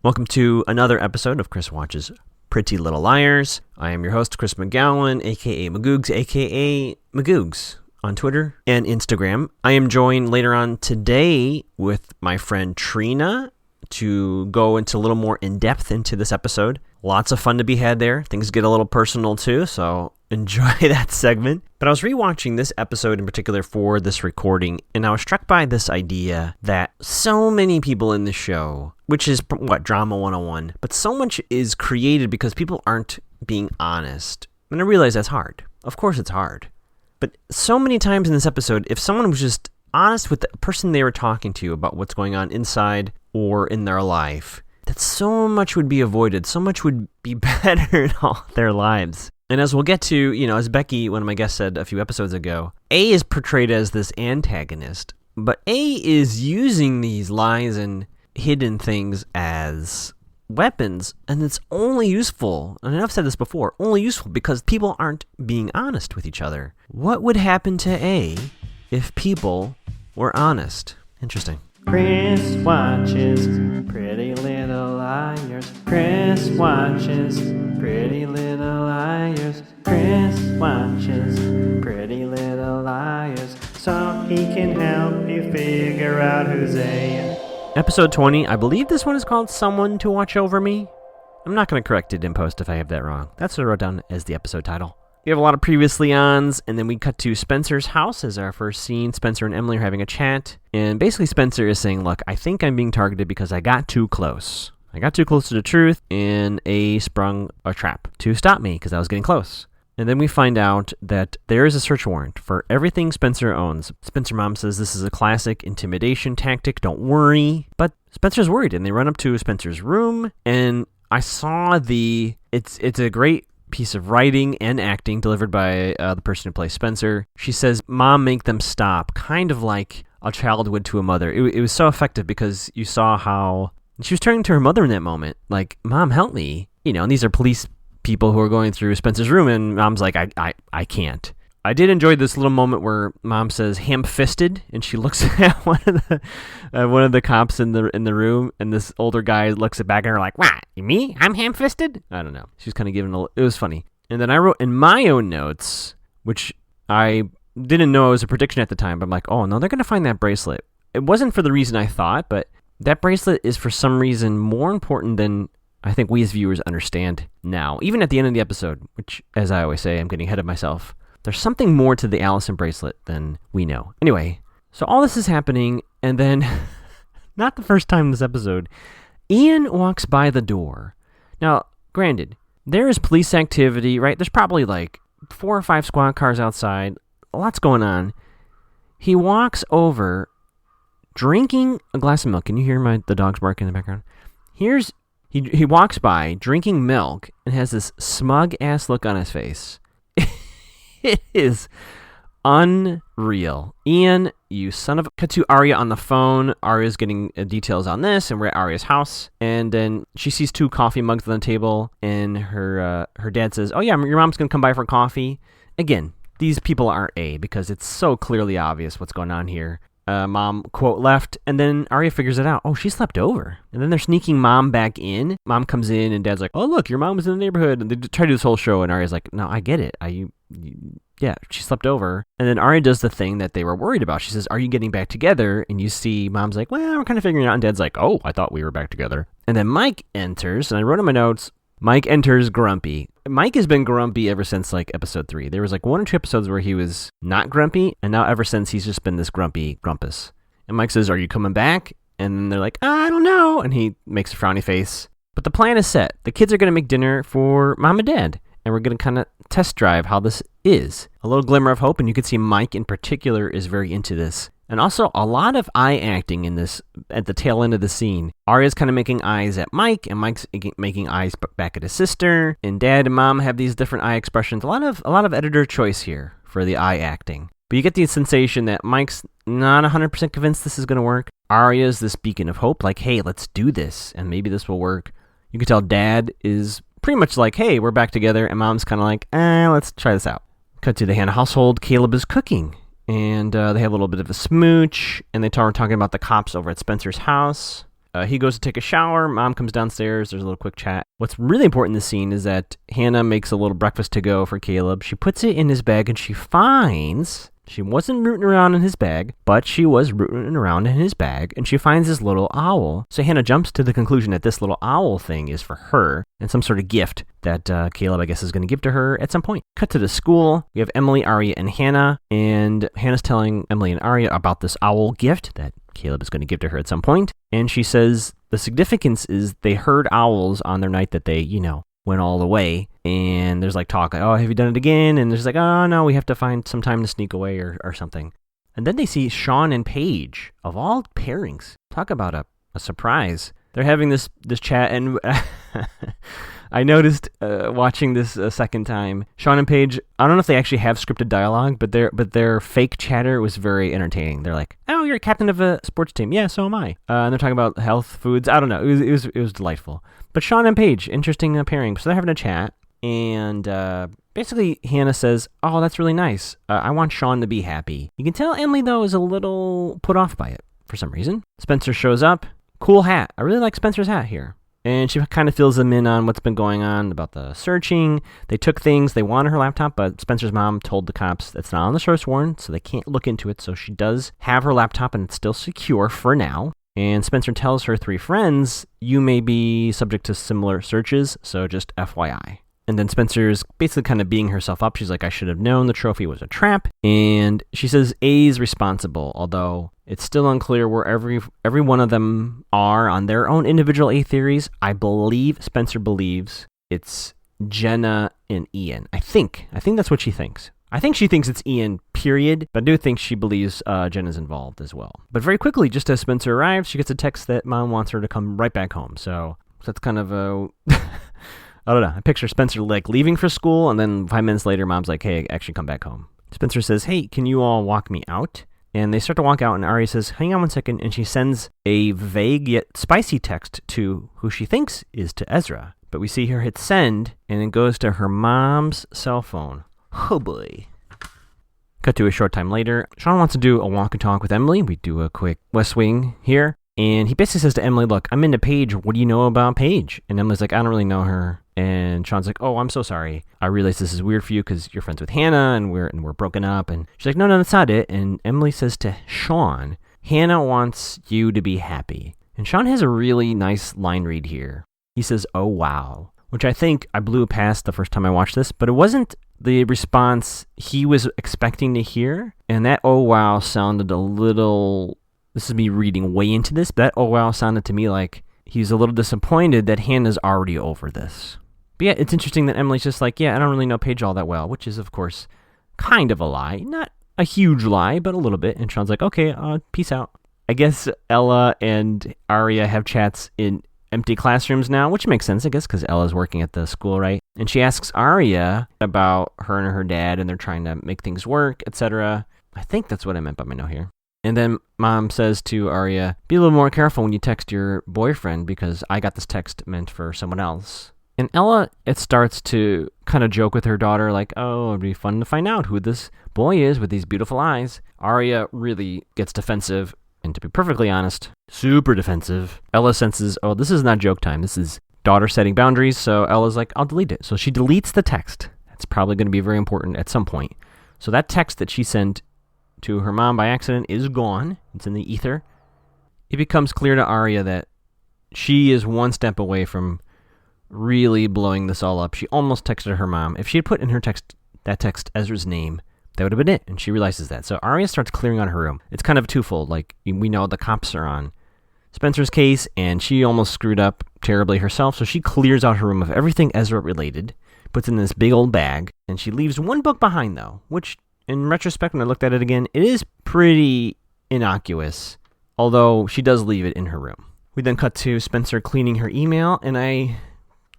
Welcome to another episode of Chris Watches Pretty Little Liars. I am your host, Chris McGowan, aka Magoogs, aka Magoogs, on Twitter and Instagram. I am joined later on today with my friend Trina to go into a little more in-depth into this episode. Lots of fun to be had there. Things get a little personal too, so enjoy that segment. But I was rewatching this episode in particular for this recording, and I was struck by this idea that so many people in the show, which is Drama 101, but so much is created because people aren't being honest. And I realize that's hard. Of course it's hard. But so many times in this episode, if someone was just honest with the person they were talking to about what's going on inside or in their life, that so much would be avoided, so much would be better in all their lives. And as we'll get to, as Becky, one of my guests, said a few episodes ago, A is portrayed as this antagonist, but A is using these lies and hidden things as weapons, and it's only useful, and I've said this before, only useful because people aren't being honest with each other. What would happen to A if people were honest? Interesting. Chris watches Pretty Little Liars. Chris watches Pretty Little Liars. Chris watches Pretty Little Liars, so he can help you figure out who's A. Episode 20, I believe this one is called Someone to Watch Over Me. I'm not going to correct it in post if I have that wrong. That's what I wrote down as the episode title. We have a lot of previously ons, and then we cut to Spencer's house as our first scene. Spencer and Emily are having a chat, and basically Spencer is saying, look, I think I'm being targeted because I got too close. I got too close to the truth, and A sprung a trap to stop me because I was getting close. And then we find out that there is a search warrant for everything Spencer owns. Spencer's mom says this is a classic intimidation tactic, don't worry. But Spencer's worried, and they run up to Spencer's room, and I saw it's a great piece of writing and acting delivered by the person who plays Spencer. She says, Mom, make them stop, kind of like a child would to a mother. It was so effective because you saw how she was turning to her mother in that moment, like, Mom, help me. And these are police people who are going through Spencer's room, and Mom's like, I can't. I did enjoy this little moment where Mom says ham-fisted, and she looks at one of the cops in the room, and this older guy looks back at her like, what, me? I'm ham-fisted? I don't know. She was kind of giving it was funny. And then I wrote in my own notes, which I didn't know it was a prediction at the time, but I'm like, oh no, they're going to find that bracelet. It wasn't for the reason I thought, but that bracelet is for some reason more important than I think we as viewers understand now. Even at the end of the episode, which, as I always say, I'm getting ahead of myself. There's something more to the Allison bracelet than we know. Anyway, so all this is happening, and then, not the first time in this episode, Ian walks by the door. Now, granted, there is police activity, right? There's probably like 4 or 5 squad cars outside. Lots going on. He walks over, drinking a glass of milk. Can you hear the dogs barking in the background? He walks by, drinking milk, and has this smug-ass look on his face. It is unreal. Ian, you son of a... Cut to Arya on the phone. Arya's getting details on this, and we're at Arya's house. And then she sees 2 coffee mugs on the table, and her dad says, oh yeah, your mom's going to come by for coffee. Again, these people aren't A, because it's so clearly obvious what's going on here. Mom, quote, left, and then Arya figures it out. Oh, she slept over. And then they're sneaking Mom back in. Mom comes in, and Dad's like, oh, look, your mom was in the neighborhood. And they try to do this whole show, and Arya's like, no, I get it. Yeah, she slept over. And then Arya does the thing that they were worried about. She says, are you getting back together? And you see Mom's like, well, we're kind of figuring it out. And Dad's like, oh, I thought we were back together. And then Mike enters, and I wrote in my notes, Mike enters grumpy. Mike has been grumpy ever since, like, episode 3. There was, like, 1 or 2 episodes where he was not grumpy, and now ever since he's just been this grumpy grumpus. And Mike says, are you coming back? And they're like, I don't know. And he makes a frowny face. But the plan is set. The kids are going to make dinner for Mom and Dad, and we're going to kind of test drive how this is. A little glimmer of hope, and you can see Mike in particular is very into this. And also, a lot of eye acting in this at the tail end of the scene. Arya's kind of making eyes at Mike, and Mike's making eyes back at his sister. And Dad and Mom have these different eye expressions. A lot of editor choice here for the eye acting. But you get the sensation that Mike's not 100% convinced this is going to work. Arya's this beacon of hope, like, hey, let's do this, and maybe this will work. You can tell Dad is pretty much like, hey, we're back together, and Mom's kind of like, let's try this out. Cut to the Hannah household. Caleb is cooking. And they have a little bit of a smooch, and they are talking about the cops over at Spencer's house. He goes to take a shower. Mom comes downstairs. There's a little quick chat. What's really important in this scene is that Hannah makes a little breakfast to go for Caleb. She puts it in his bag and she finds... She wasn't rooting around in his bag, but she was rooting around in his bag, and she finds this little owl. So Hannah jumps to the conclusion that this little owl thing is for her, and some sort of gift that Caleb, I guess, is going to give to her at some point. Cut to the school. We have Emily, Aria, and Hannah, and Hannah's telling Emily and Aria about this owl gift that Caleb is going to give to her at some point, and she says the significance is they heard owls on their night that they, went all the way, and there's like talk, oh, have you done it again? And there's like, oh, no, we have to find some time to sneak away or something. And then they see Sean and Paige, of all pairings. Talk about a surprise. They're having this chat, and I noticed watching this a second time, Sean and Paige, I don't know if they actually have scripted dialogue, but their fake chatter was very entertaining. They're like, oh, you're a captain of a sports team. Yeah, so am I. And they're talking about health, foods. I don't know. It was delightful. But Sean and Paige, interesting pairing. So they're having a chat, and basically Hannah says, oh, that's really nice. I want Sean to be happy. You can tell Emily, though, is a little put off by it for some reason. Spencer shows up. Cool hat. I really like Spencer's hat here. And she kind of fills them in on what's been going on about the searching. They took things. They wanted her laptop, but Spencer's mom told the cops that's not on the search warrant, so they can't look into it. So she does have her laptop, and it's still secure for now. And Spencer tells her 3 friends, you may be subject to similar searches, so just FYI. And then Spencer's basically kind of beating herself up. She's like, I should have known the trophy was a trap. And she says A's responsible, although it's still unclear where every one of them are on their own individual A theories. I believe Spencer believes it's Jenna and Ian. I think that's what she thinks. I think she thinks it's Ian, period, but I do think she believes Jenna's involved as well. But very quickly, just as Spencer arrives, she gets a text that Mom wants her to come right back home. So that's kind of a... I don't know. I picture Spencer like leaving for school, and then 5 minutes later, Mom's like, hey, actually come back home. Spencer says, hey, can you all walk me out? And they start to walk out, and Aria says, hang on one second, and she sends a vague yet spicy text to who she thinks is to Ezra. But we see her hit send, and it goes to her mom's cell phone. Oh boy. Cut to a short time later. Sean wants to do a walk and talk with Emily. We do a quick West Wing here. And he basically says to Emily, look, I'm into Paige. What do you know about Paige? And Emily's like, I don't really know her. And Sean's like, oh, I'm so sorry. I realize this is weird for you because you're friends with Hannah and we're broken up. And she's like, no, that's not it. And Emily says to Sean, Hannah wants you to be happy. And Sean has a really nice line read here. He says, oh, wow, which I think I blew past the first time I watched this, but it wasn't the response he was expecting to hear. And that oh, wow sounded a little, this is me reading way into this, but that oh, wow sounded to me like he's a little disappointed that Hannah's already over this. But yeah, it's interesting that Emily's just like, yeah, I don't really know Paige all that well, which is, of course, kind of a lie. Not a huge lie, but a little bit. And Sean's like, okay, peace out. I guess Ella and Aria have chats in empty classrooms now, which makes sense, I guess, because Ella's working at the school, right? And she asks Aria about her and her dad, and they're trying to make things work, etc. I think that's what I meant by my note here. And then Mom says to Aria, be a little more careful when you text your boyfriend, because I got this text meant for someone else. And Ella, it starts to kind of joke with her daughter, like, oh, it'd be fun to find out who this boy is with these beautiful eyes. Aria really gets defensive, and to be perfectly honest, super defensive. Ella senses, oh, this is not joke time. This is daughter setting boundaries, so Ella's like, I'll delete it. So she deletes the text. That's probably going to be very important at some point. So that text that she sent to her mom by accident is gone. It's in the ether. It becomes clear to Aria that she is one step away from really blowing this all up. She almost texted her mom. If she had put in her text Ezra's name, that would have been it, and she realizes that. So Aria starts clearing out her room. It's kind of twofold. Like, we know the cops are on Spencer's case, and she almost screwed up terribly herself, so she clears out her room of everything Ezra related, puts it in this big old bag, and she leaves one book behind, though, which, in retrospect, when I looked at it again, it is pretty innocuous, although she does leave it in her room. We then cut to Spencer cleaning her email, and I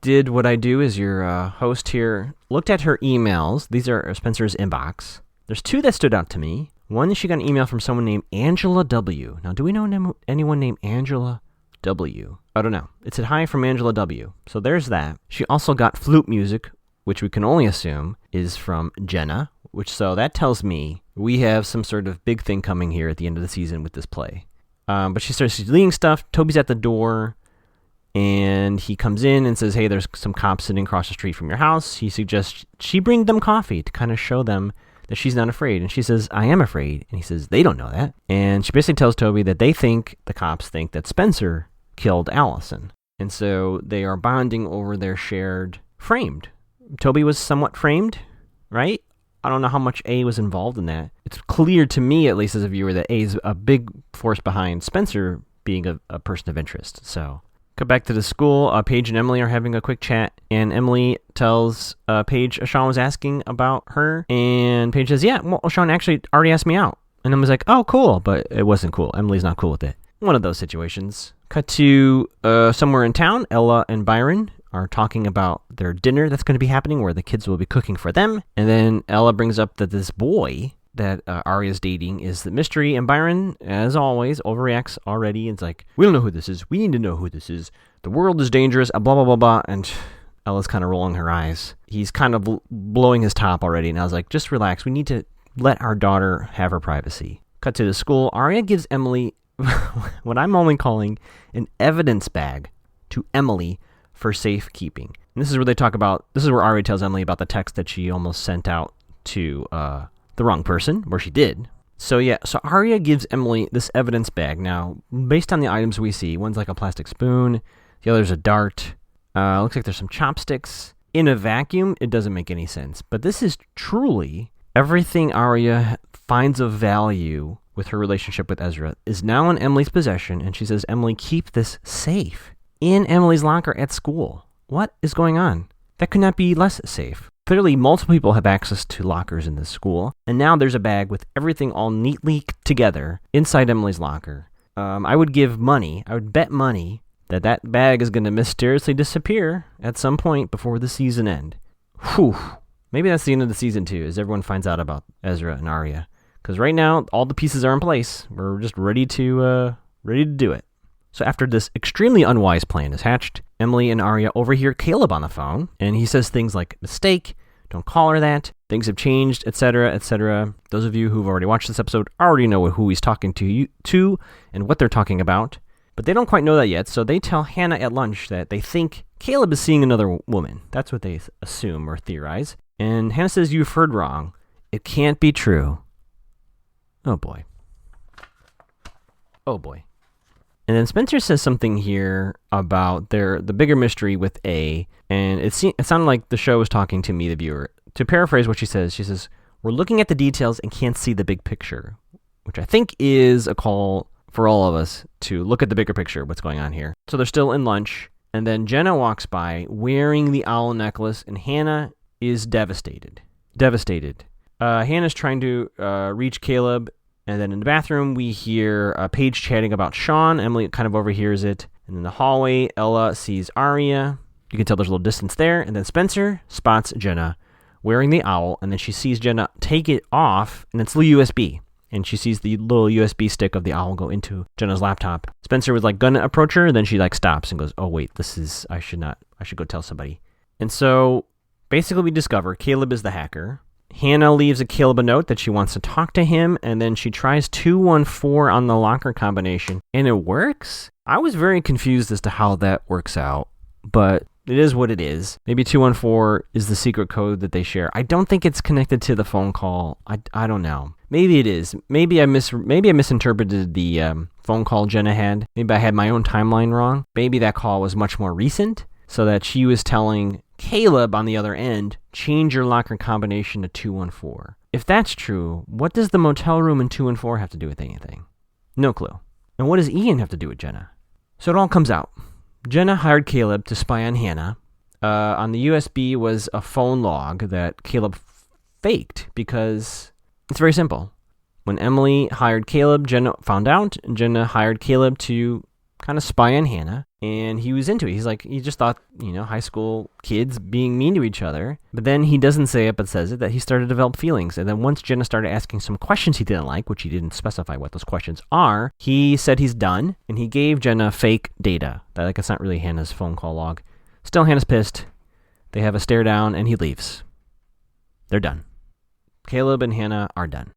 did what I do as your host here, looked at her emails. These are Spencer's inbox. There's 2 that stood out to me. One, she got an email from someone named Angela W. Now, do we know anyone named Angela W? I don't know. It said, hi from Angela W. So there's that. She also got flute music, which we can only assume is from Jenna, so that tells me we have some sort of big thing coming here at the end of the season with this play. But she's deleting stuff. Toby's at the door, and he comes in and says, hey, there's some cops sitting across the street from your house. He suggests she bring them coffee to kind of show them that she's not afraid. And she says, I am afraid. And he says, they don't know that. And she basically tells Toby that the cops think that Spencer killed Allison. And so they are bonding over their shared framed. Toby was somewhat framed, right? I don't know how much A was involved in that. It's clear to me, at least as a viewer, that A is a big force behind Spencer being a person of interest. So, cut back to the school. Paige and Emily are having a quick chat, and Emily tells Paige Sean was asking about her, and Paige says, yeah, well, Sean actually already asked me out. And Emily's like, oh, cool, but it wasn't cool. Emily's not cool with it. One of those situations. Cut to somewhere in town. Ella and Byron are talking about their dinner that's going to be happening, where the kids will be cooking for them. And then Ella brings up that this boy that Arya's dating is the mystery, and Byron, as always, overreacts already. It's like, we don't know who this is. We need to know who this is. The world is dangerous, blah, blah, blah, blah. And Ella's kind of rolling her eyes. He's kind of blowing his top already, and I was like, just relax. We need to let our daughter have her privacy. Cut to the school. Arya gives Emily what I'm only calling an evidence bag to Emily for safekeeping. And this is where Arya tells Emily about the text that she almost sent out to the wrong person, where she did. So Arya gives Emily this evidence bag. Now, based on the items we see, one's like a plastic spoon, the other's a dart. Looks like there's some chopsticks. In a vacuum, it doesn't make any sense. But this is truly everything Arya finds of value with her relationship with Ezra is now in Emily's possession, and she says, Emily, keep this safe in Emily's locker at school. What is going on? That could not be less safe. Clearly, multiple people have access to lockers in this school, and now there's a bag with everything all neatly together inside Emily's locker. I would bet money that bag is going to mysteriously disappear at some point before the season end. Whew. Maybe that's the end of the season too, as everyone finds out about Ezra and Arya. Because right now, all the pieces are in place. We're just ready to do it. So after this extremely unwise plan is hatched, Emily and Arya overhear Caleb on the phone, and he says things like, mistake, don't call her that, things have changed, etc., etc. Those of you who've already watched this episode already know who he's talking to and what they're talking about. But they don't quite know that yet, so they tell Hannah at lunch that they think Caleb is seeing another woman. That's what they assume or theorize. And Hannah says, you've heard wrong. It can't be true. Oh boy. Oh boy. And then Spencer says something here about the bigger mystery with A, and it sounded like the show was talking to me, the viewer. To paraphrase what she says, we're looking at the details and can't see the big picture, which I think is a call for all of us to look at the bigger picture, what's going on here. So they're still in lunch, and then Jenna walks by wearing the owl necklace, and Hannah is devastated. Hannah's trying to reach Caleb, and then in the bathroom, we hear Paige chatting about Sean. Emily kind of overhears it. And in the hallway, Ella sees Arya. You can tell there's a little distance there. And then Spencer spots Jenna wearing the owl, and then she sees Jenna take it off, and it's the USB. And she sees the little USB stick of the owl go into Jenna's laptop. Spencer was gonna approach her, and then she stops and goes, oh wait, I should go tell somebody. And so basically we discover Caleb is the hacker. Hannah leaves Caleb a note that she wants to talk to him, and then she tries 214 on the locker combination, and it works? I was very confused as to how that works out, but it is what it is. Maybe 214 is the secret code that they share. I don't think it's connected to the phone call. I don't know. Maybe it is. Maybe I misinterpreted the phone call Jenna had. Maybe I had my own timeline wrong. Maybe that call was much more recent, so that she was telling Caleb on the other end, change your locker combination to 214. If that's true, what does the motel room in 214 have to do with anything? No clue. And what does Ian have to do with Jenna? So it all comes out. Jenna hired Caleb to spy on Hannah. On the USB was a phone log that Caleb faked because it's very simple. When Emily hired Caleb, Jenna found out, and Jenna hired Caleb to kind of spy on Hannah, and he was into it. He just thought, high school kids being mean to each other. But then he doesn't say it, but says it, that he started to develop feelings. And then once Jenna started asking some questions he didn't like, which he didn't specify what those questions are, he said he's done, and he gave Jenna fake data. It's not really Hannah's phone call log. Still, Hannah's pissed. They have a stare down, and he leaves. They're done. Caleb and Hannah are done.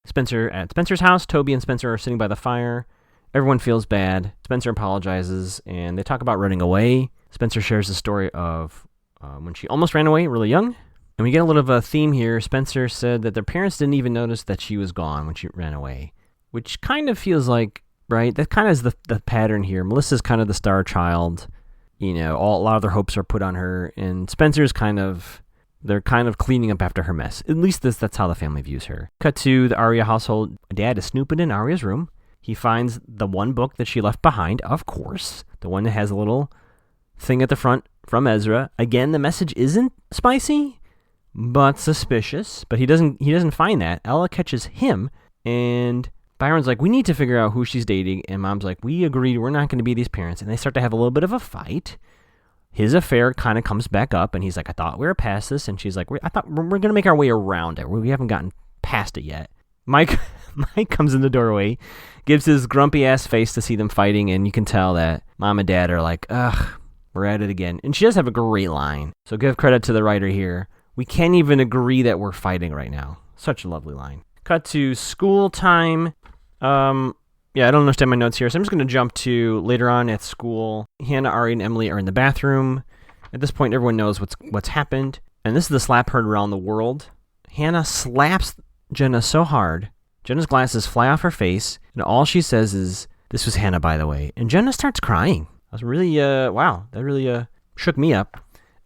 Spencer at Spencer's house. Toby and Spencer are sitting by the fire. Everyone feels bad. Spencer apologizes, and they talk about running away. Spencer shares the story of when she almost ran away really young. And we get a little of a theme here. Spencer said that their parents didn't even notice that she was gone when she ran away, which kind of feels like, right? That kind of is the pattern here. Melissa's kind of the star child. A lot of their hopes are put on her, and Spencer's they're kind of cleaning up after her mess. At least that's how the family views her. Cut to the Arya household. Dad is snooping in Arya's room. He finds the one book that she left behind, of course. The one that has a little thing at the front from Ezra. Again, the message isn't spicy, but suspicious. But he doesn't find that. Ella catches him, and Byron's like, we need to figure out who she's dating. And Mom's like, we agreed we're not going to be these parents. And they start to have a little bit of a fight. His affair kind of comes back up, and he's like, I thought we were past this. And she's like, I thought we're going to make our way around it. We haven't gotten past it yet. Mike comes in the doorway, gives his grumpy-ass face to see them fighting, and you can tell that Mom and Dad are like, ugh, we're at it again. And she does have a great line. So give credit to the writer here. We can't even agree that we're fighting right now. Such a lovely line. Cut to school time. I don't understand my notes here, so I'm just going to jump to later on at school. Hannah, Ari, and Emily are in the bathroom. At this point, everyone knows what's happened. And this is the slap heard around the world. Hannah slaps Jenna so hard, Jenna's glasses fly off her face, and all she says is, this was Hannah, by the way. And Jenna starts crying. I was really, wow, that really shook me up.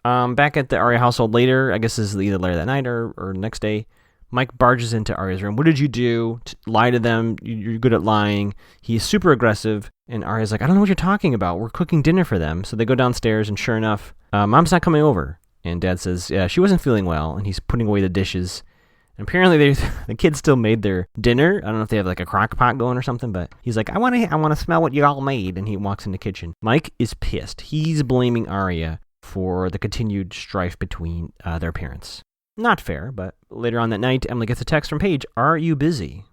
Back at the Arya household later, I guess this is either later that night or next day, Mike barges into Arya's room. What did you do? Lie to them. You're good at lying. He's super aggressive. And Arya's like, I don't know what you're talking about. We're cooking dinner for them. So they go downstairs, and sure enough, Mom's not coming over. And Dad says, yeah, she wasn't feeling well, and he's putting away the dishes. And apparently the kids still made their dinner. I don't know if they have like a crock pot going or something, but he's like, I want to smell what you all made. And he walks in the kitchen. Mike is pissed. He's blaming Arya for the continued strife between their parents. Not fair, but later on that night, Emily gets a text from Paige, are you busy?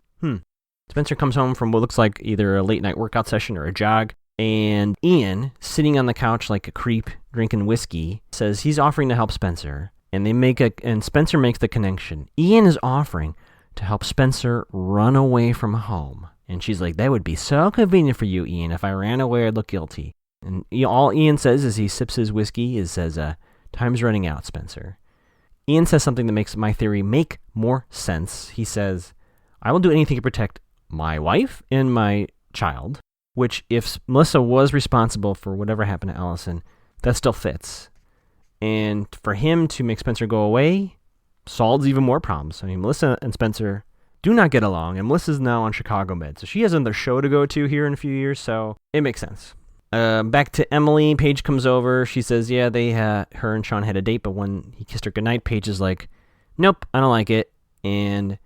Spencer comes home from what looks like either a late night workout session or a jog, and Ian, sitting on the couch like a creep, drinking whiskey, says he's offering to help Spencer, and Spencer makes the connection. Ian is offering to help Spencer run away from home, and she's like, that would be so convenient for you, Ian. If I ran away, I'd look guilty. And all Ian says as he sips his whiskey says, time's running out, Spencer. Ian says something that makes my theory make more sense. He says, I will do anything to protect my wife and my child, which if Melissa was responsible for whatever happened to Allison, that still fits. And for him to make Spencer go away solves even more problems. I mean, Melissa and Spencer do not get along, and Melissa's now on Chicago Med, so she has another show to go to here in a few years, so it makes sense. Back to Emily. Paige comes over. She says, yeah, her and Sean had a date, but when he kissed her goodnight, Paige is like, nope, I don't like it. And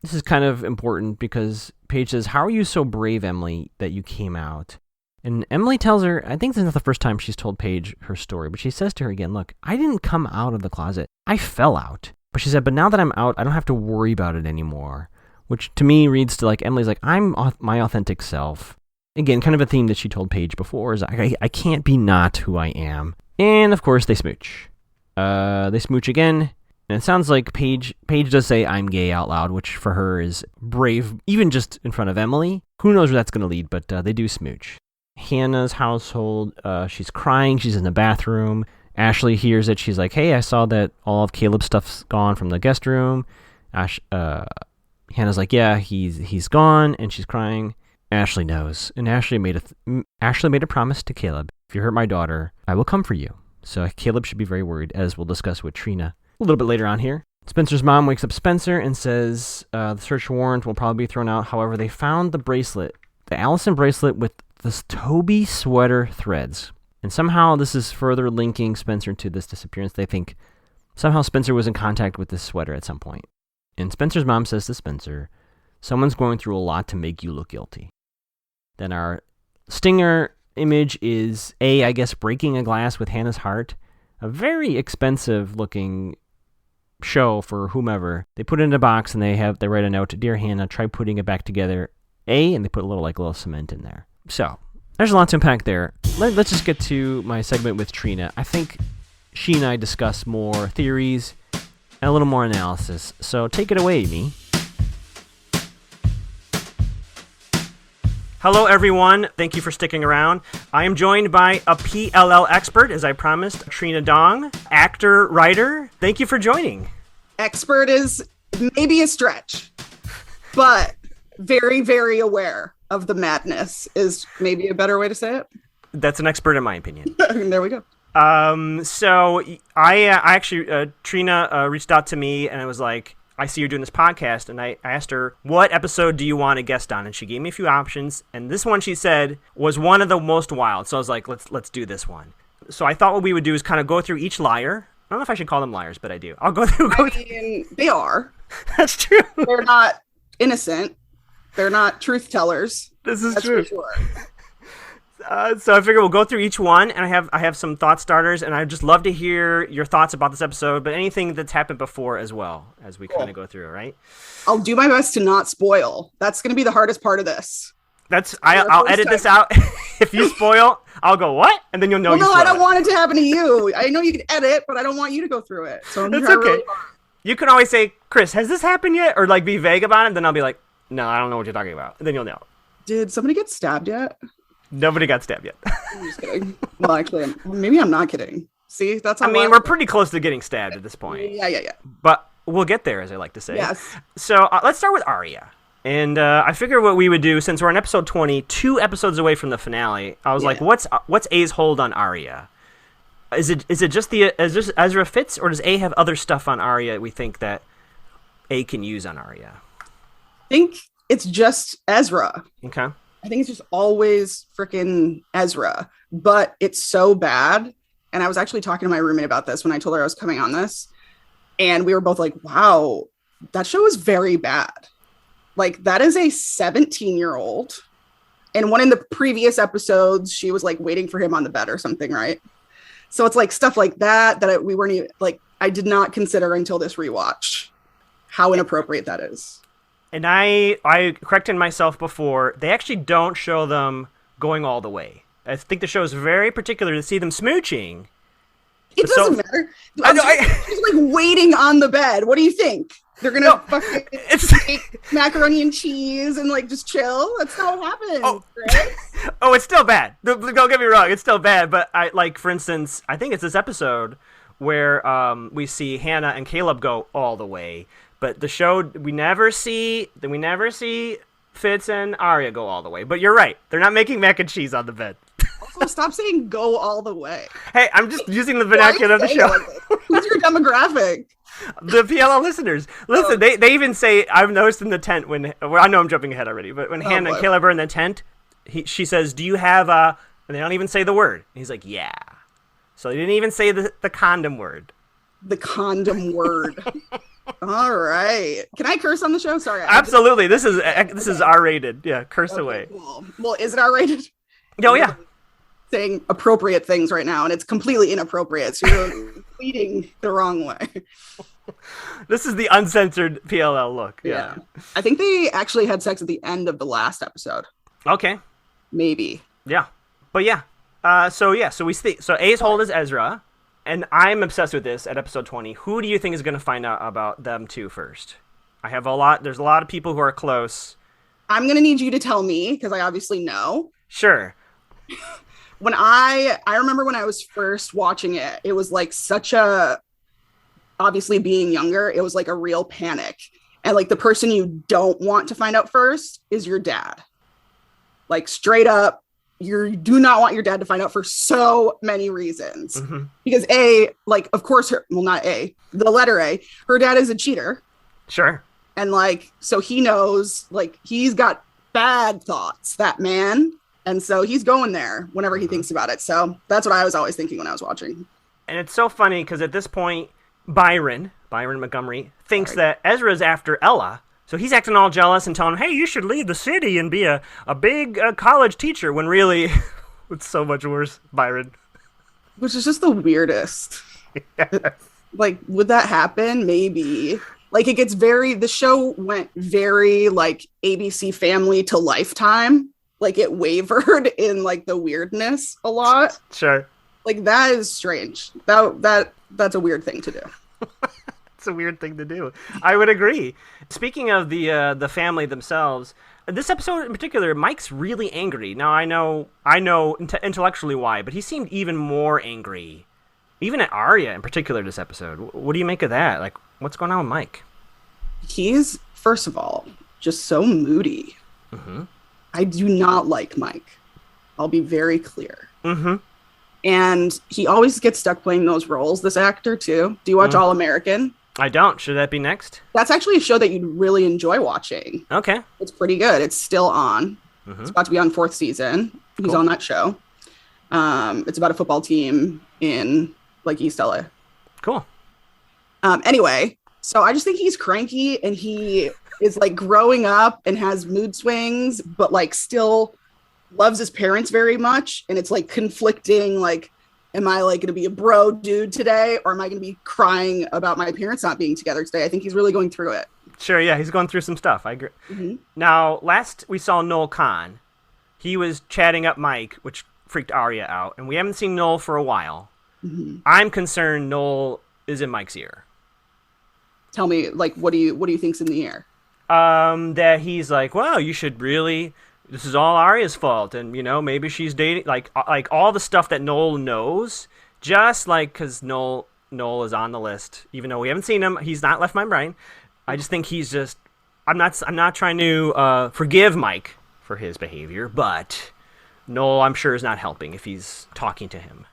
this is kind of important because Paige says, how are you so brave, Emily, that you came out? And Emily tells her, I think this is not the first time she's told Paige her story, but she says to her again, look, I didn't come out of the closet. I fell out. But she said, but now that I'm out, I don't have to worry about it anymore, which to me reads to like, Emily's like, I'm my authentic self. Again, kind of a theme that she told Paige before is I can't be not who I am. And of course they smooch. They smooch again. And it sounds like Paige does say I'm gay out loud, which for her is brave, even just in front of Emily. Who knows where that's going to lead, but they do smooch. Hannah's household, she's crying. She's in the bathroom. Ashley hears it. She's like, hey, I saw that all of Caleb's stuff's gone from the guest room. Hannah's like, yeah, he's gone. And she's crying. Ashley knows, and Ashley made a promise to Caleb. If you hurt my daughter, I will come for you. So Caleb should be very worried, as we'll discuss with Trina a little bit later on here. Spencer's mom wakes up Spencer and says the search warrant will probably be thrown out. However, they found the bracelet, the Allison bracelet with the Toby sweater threads. And somehow this is further linking Spencer to this disappearance. They think somehow Spencer was in contact with this sweater at some point. And Spencer's mom says to Spencer, someone's going through a lot to make you look guilty. Then our stinger image is I guess, breaking a glass with Hannah's heart. A very expensive looking show for whomever. They put it in a box and they write a note, Dear Hannah, try putting it back together. And they put a little cement in there. So there's a lot to unpack there. Let's just get to my segment with Trina. I think she and I discuss more theories and a little more analysis. So take it away, me. Hello, everyone. Thank you for sticking around. I am joined by a PLL expert, as I promised, Trina Dong, actor, writer. Thank you for joining. Expert is maybe a stretch, but very, very aware of the madness is maybe a better way to say it. That's an expert in my opinion. There we go. So I actually, Trina reached out to me and I was like, I see you're doing this podcast, and I asked her, what episode do you want to guest on? And she gave me a few options, and this one, she said, was one of the most wild. So I was like, let's do this one. So I thought what we would do is kind of go through each liar. I don't know if I should call them liars, but I do. I'll go through. They are. That's true. They're not innocent. They're not truth tellers. This is That's true. For sure. So I figure we'll go through each one, and I have some thought starters, and I'd just love to hear your thoughts about this episode, but anything that's happened before as well, as we kind of go through, right? I'll do my best to not spoil. That's going to be the hardest part of this. I'll edit this out. If you spoil, I'll go, what? And then you'll know. Well, no, I don't want it to happen to you. I know you can edit, but I don't want you to go through it. So that's okay. Really you can always say, Chris, has this happened yet? Or like be vague about it. Then I'll be like, no, I don't know what you're talking about. And then you'll know. Did somebody get stabbed yet? Nobody got stabbed yet. I'm just kidding. Well, actually, maybe I'm not kidding. See, that's how we're pretty close to getting stabbed at this point. Yeah. But we'll get there, as I like to say. Yes. So let's start with Arya. And I figure what we would do, since we're on episode 20, 2 episodes away from the finale, I was like, what's A's hold on Arya? Is it just Ezra Fitz, or does A have other stuff on Arya we think that A can use on Arya? I think it's just Ezra. Okay. I think it's just always freaking Ezra, but it's so bad. And I was actually talking to my roommate about this when I told her I was coming on this. And we were both like, wow, that show is very bad. Like, that is a 17-year-old. And one in the previous episodes, she was like waiting for him on the bed or something, right? So it's like stuff like that we weren't even like, I did not consider until this rewatch how inappropriate that is. And I corrected myself before. They actually don't show them going all the way. I think the show is very particular to see them smooching. It doesn't matter. She's like waiting on the bed. What do you think? They're gonna fucking make macaroni and cheese and like just chill? That's not what happens. Oh, it's still bad. Don't get me wrong. It's still bad. But I like, for instance, I think it's this episode where we see Hannah and Caleb go all the way. But the show, we never see Fitz and Arya go all the way. But you're right. They're not making mac and cheese on the bed. Also, stop saying go all the way. Hey, I'm just using the vernacular of the show. Who's your demographic? The PLL listeners. Listen, they even say, I've noticed in the tent I know I'm jumping ahead already, but when Hannah and Caleb are in the tent, she says, do you have and they don't even say the word. And he's like, yeah. So they didn't even say the condom word. The condom word. All right. Can I curse on the show? Sorry. Absolutely. This is R-rated. Yeah, curse away. Cool. Well, is it R-rated? Oh, yeah. Saying appropriate things right now, and it's completely inappropriate. So you're leading the wrong way. This is the uncensored PLL look. Yeah. I think they actually had sex at the end of the last episode. Okay. Maybe. Yeah. But yeah. So A's hold is Ezra. And I'm obsessed with this at episode 20. Who do you think is going to find out about them two first? There's a lot of people who are close. I'm going to need you to tell me, because I obviously know. Sure. When I remember when I was first watching it, it was like obviously being younger, it was like a real panic. And like the person you don't want to find out first is your dad. Like straight up. You do not want your dad to find out for so many reasons. Mm-hmm. Because of course, the letter A, her dad is a cheater. Sure. And like, so he knows, like, he's got bad thoughts, that man. And so he's going there whenever he thinks about it. So that's what I was always thinking when I was watching. And it's so funny because at this point, Byron Montgomery thinks that Ezra is after Ella. So he's acting all jealous and telling him, hey, you should leave the city and be a big college teacher, when really it's so much worse, Byron. Which is just the weirdest. Yes. Like, would that happen? Maybe. Like, the show went very, like, ABC Family to Lifetime. Like, it wavered in, like, the weirdness a lot. Sure. Like, that is strange. That's a weird thing to do. It's a weird thing to do. I would agree. Speaking of the family themselves, this episode in particular, Mike's really angry. Now I know intellectually why, but he seemed even more angry, even at Arya in particular this episode. What do you make of that? Like, what's going on with Mike? He's, first of all, just so moody. Mm-hmm. I do not like Mike. I'll be very clear. Mm-hmm. And he always gets stuck playing those roles, this actor, too. Do you watch All American? I don't. Should that be next? That's actually a show that you'd really enjoy watching. Okay. It's pretty good. It's still on. Mm-hmm. It's about to be on 4th season. He's on that show. It's about a football team in, like, East LA. Cool. Anyway, so I just think he's cranky, and he is, like, growing up and has mood swings, but, like, still loves his parents very much. And it's, like, conflicting, like, am I like going to be a bro dude today, or am I going to be crying about my parents not being together today? I think he's really going through it. Sure, yeah, he's going through some stuff. I agree. Mm-hmm. Now, last we saw Noel Khan, he was chatting up Mike, which freaked Arya out, and we haven't seen Noel for a while. Mm-hmm. I'm concerned Noel is in Mike's ear. Tell me, like, what do you think's in the air? That he's like, well, you should really. This is all Arya's fault, and, you know, maybe she's dating, like all the stuff that Noel knows, just like, because Noel is on the list, even though we haven't seen him, he's not left my brain. I just think he's just, I'm not trying to forgive Mike for his behavior, but Noel, I'm sure, is not helping if he's talking to him.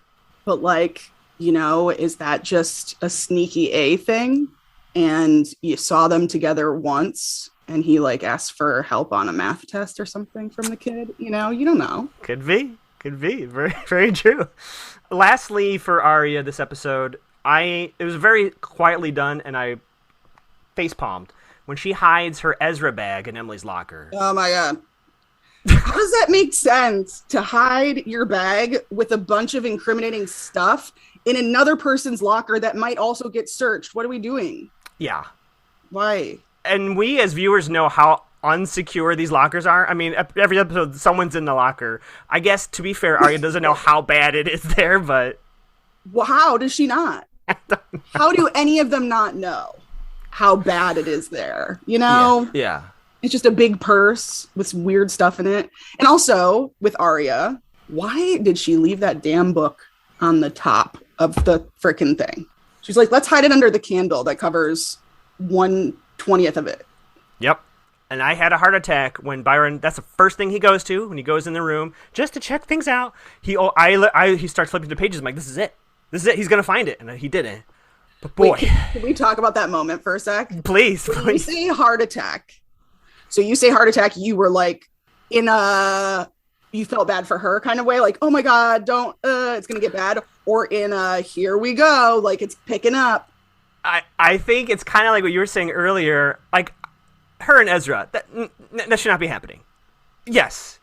But, like, you know, is that just a sneaky A thing? And you saw them together once, and he, like, asked for help on a math test or something from the kid. You know, you don't know. Could be. Very, very true. Lastly, for Arya this episode, it was very quietly done, and I facepalmed when she hides her Ezra bag in Emily's locker. Oh, my God. How does that make sense, to hide your bag with a bunch of incriminating stuff in another person's locker that might also get searched? What are we doing? Yeah. Why? And we as viewers know how unsecure these lockers are. I mean, every episode, someone's in the locker. I guess, to be fair, Arya doesn't know how bad it is there, but... Well, how does she not? How do any of them not know how bad it is there? You know? Yeah. It's just a big purse with some weird stuff in it. And also, with Arya, why did she leave that damn book on the top of the frickin' thing? She's like, let's hide it under the candle that covers 1/20th of it. Yep. And I had a heart attack when Byron, that's the first thing he goes to when he goes in the room just to check things out. He starts flipping the pages. I'm like, this is it. He's going to find it. And he didn't. But boy. Wait, can we talk about that moment for a sec? Please. You say heart attack. So you say heart attack, you were like you felt bad for her kind of way. Like, oh my God, it's going to get bad. Or in here we go. Like, it's picking up. I think it's kind of like what you were saying earlier, like her and Ezra, that should not be happening. Yes.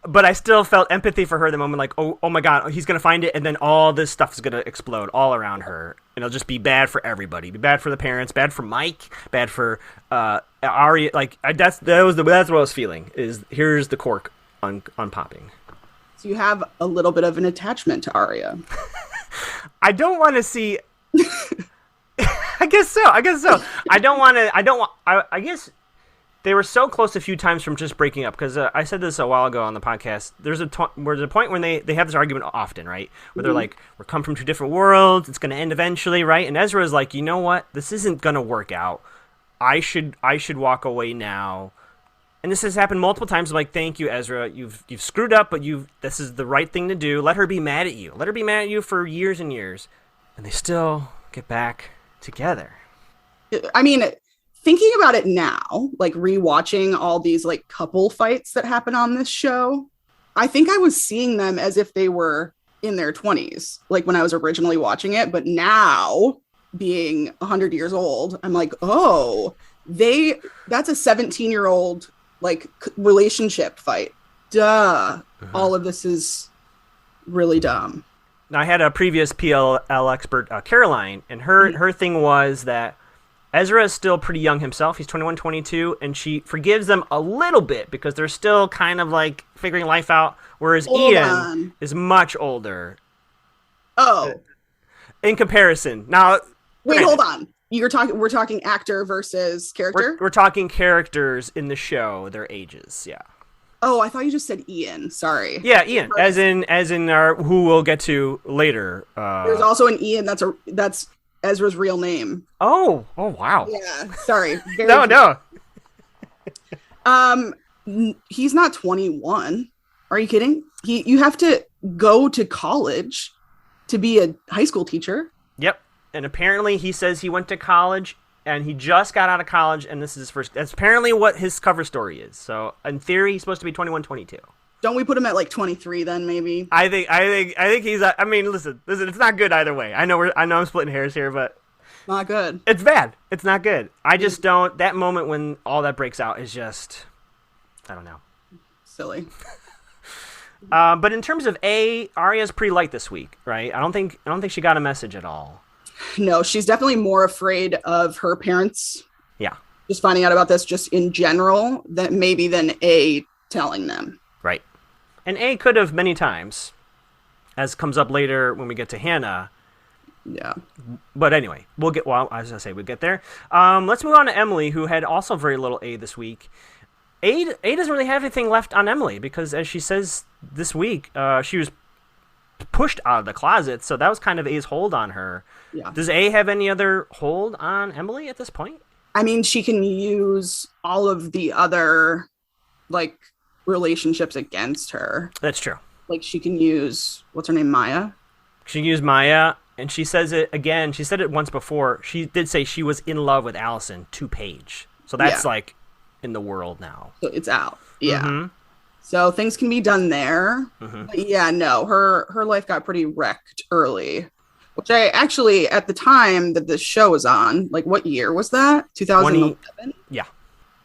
But I still felt empathy for her the moment, like, oh my God, he's going to find it, and then all this stuff is going to explode all around her, and it'll just be bad for everybody. Be bad for the parents, bad for Mike, bad for Arya. Like, that's what I was feeling, is here's the cork on popping. So you have a little bit of an attachment to Arya. I don't want to see... I guess so. I guess they were so close a few times from just breaking up, because I said this a while ago on the podcast. There's a point when they have this argument often, right? Where they're like, we're come from two different worlds. It's going to end eventually, right? And Ezra's like, you know what? This isn't going to work out. I should walk away now. And this has happened multiple times. I'm like, thank you, Ezra. You've screwed up, but this is the right thing to do. Let her be mad at you. Let her be mad at you for years and years. And they still get back together. I mean, thinking about it now, like rewatching all these like couple fights that happen on this show, I think I was seeing them as if they were in their 20s, like when I was originally watching it. But now, being 100 years old, I'm like, oh, that's a 17-year-old like relationship fight. Duh. All of this is really dumb. Now, I had a previous PLL expert, Caroline, and her thing was that Ezra is still pretty young himself. He's 21, 22, and she forgives them a little bit because they're still kind of like figuring life out, whereas Ian is much older. Oh. In comparison. Now, wait, hold on. we're talking actor versus character. We're talking characters in the show, their ages. Yeah. Oh, I thought you just said Ian. Sorry. Yeah, Ian, as in our who we'll get to later. There's also an Ian. That's Ezra's real name. Oh, wow. Yeah. Sorry. No. He's not 21. Are you kidding? You have to go to college to be a high school teacher. Yep. And apparently he says he went to college and he just got out of college and this is his first. That's apparently what his cover story is. So in theory, he's supposed to be 21, 22. Don't we put him at like 23 then maybe? I think he's. I mean, listen. It's not good either way. I know I'm splitting hairs here, but not good. It's bad. It's not good. I just don't. That moment when all that breaks out is just, I don't know, silly. But in terms of Arya's pretty light this week, right? I don't think she got a message at all. No, she's definitely more afraid of her parents. Yeah. Just finding out about this just in general than A telling them. Right. And A could have many times, as comes up later when we get to Hannah. Yeah. But anyway, we'll get there. Let's move on to Emily, who had also very little A this week. A doesn't really have anything left on Emily because, as she says this week, she was pushed out of the closet, so that was kind of A's hold on her. Yeah. Does A have any other hold on Emily at this point? I mean, she can use all of the other, like, relationships against her. That's true. Like, she can use, what's her name, Maya? She can use Maya, and she says it again. She said it once before. She did say she was in love with Allison to Paige. So that's, like, in the world now. So it's out. Yeah. Mm-hmm. So things can be done there. Mm-hmm. But yeah, no, her life got pretty wrecked early. Which I actually, at the time that this show was on, like what year was that? 2011? Yeah.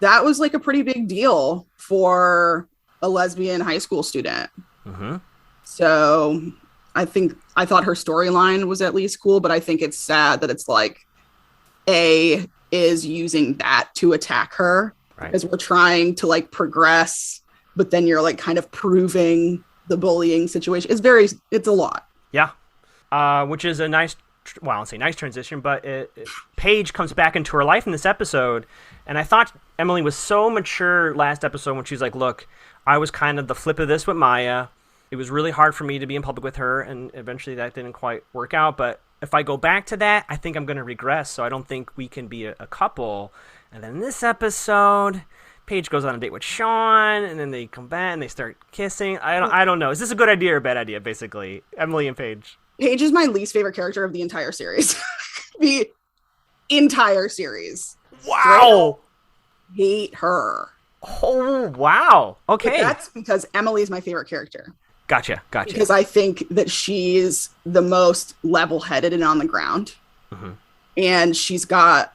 That was like a pretty big deal for a lesbian high school student. Mm-hmm. So I thought her storyline was at least cool, but I think it's sad that it's like A is using that to attack her. Right. Because we're trying to like progress, but then you're like kind of proving the bullying situation. It's a lot. Yeah. Which is a nice, well, I don't say nice transition, but Paige comes back into her life in this episode. And I thought Emily was so mature last episode when she's like, look, I was kind of the flip of this with Maya. It was really hard for me to be in public with her. And eventually that didn't quite work out. But if I go back to that, I think I'm going to regress. So I don't think we can be a couple. And then this episode, Paige goes on a date with Sean, and then they come back and they start kissing. I don't know. Is this a good idea or a bad idea, basically? Emily and Paige. Paige is my least favorite character of the entire series. The entire series. Wow. Hate her. Oh, wow. Okay. But that's because Emily is my favorite character. Gotcha. Because I think that she's the most level-headed and on the ground. Mm-hmm. And she's got...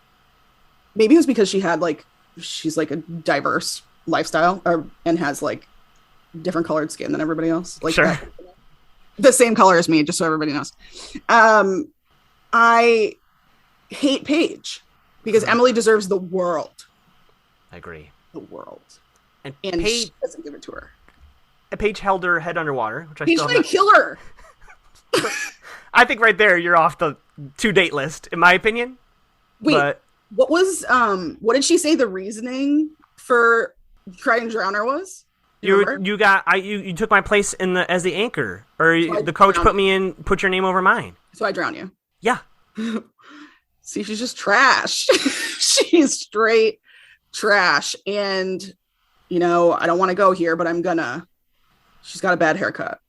Maybe it was because she's like a diverse lifestyle and has like different colored skin than everybody else. Like sure. The same color as me, just so everybody knows. I hate Paige because Emily deserves the world. I agree. The world. And Paige she doesn't give it to her. Paige held her head underwater, which I Paige still might kill her. I think right there you're off the to-date list, in my opinion. Wait. But what did she say the reasoning for trying to drown her was? You took my place as the anchor, or So the coach put your name over mine. So I drown you. Yeah. See, she's just trash. She's straight trash. And, I don't want to go here, but I'm gonna. She's got a bad haircut.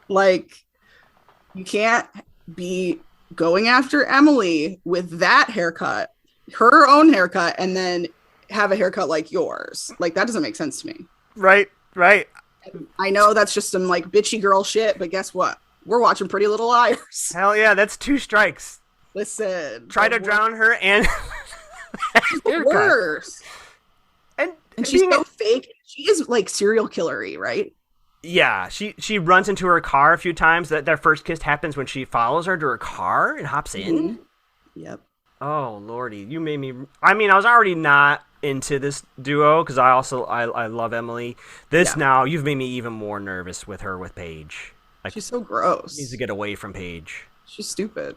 Like, you can't be going after Emily with that haircut, her own haircut, and then have a haircut like yours. Like, that doesn't make sense to me. Right. I know that's just some like bitchy girl shit, but guess what? We're watching Pretty Little Liars. Hell yeah, that's 2 strikes. Listen. Try to drown her and worse. And she's so fake. She is like serial killery, right? Yeah, she runs into her car a few times. That first kiss happens when she follows her to her car and hops in. Mm-hmm. Yep. Oh lordy, you made me. I mean, I was already not into this duo because I love Emily. Now you've made me even more nervous with her with Paige. Like, she's so gross. needs to get away from Paige. She's stupid.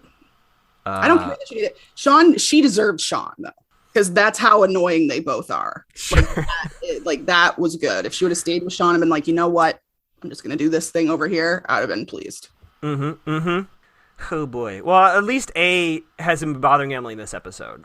I don't care that she did it. Sean, she deserved Sean though, because that's how annoying they both are. Sure. That was good. If she would have stayed with Sean and been like, you know what, I'm just gonna do this thing over here, I'd have been pleased. Oh boy. Well, at least A hasn't been bothering Emily this episode.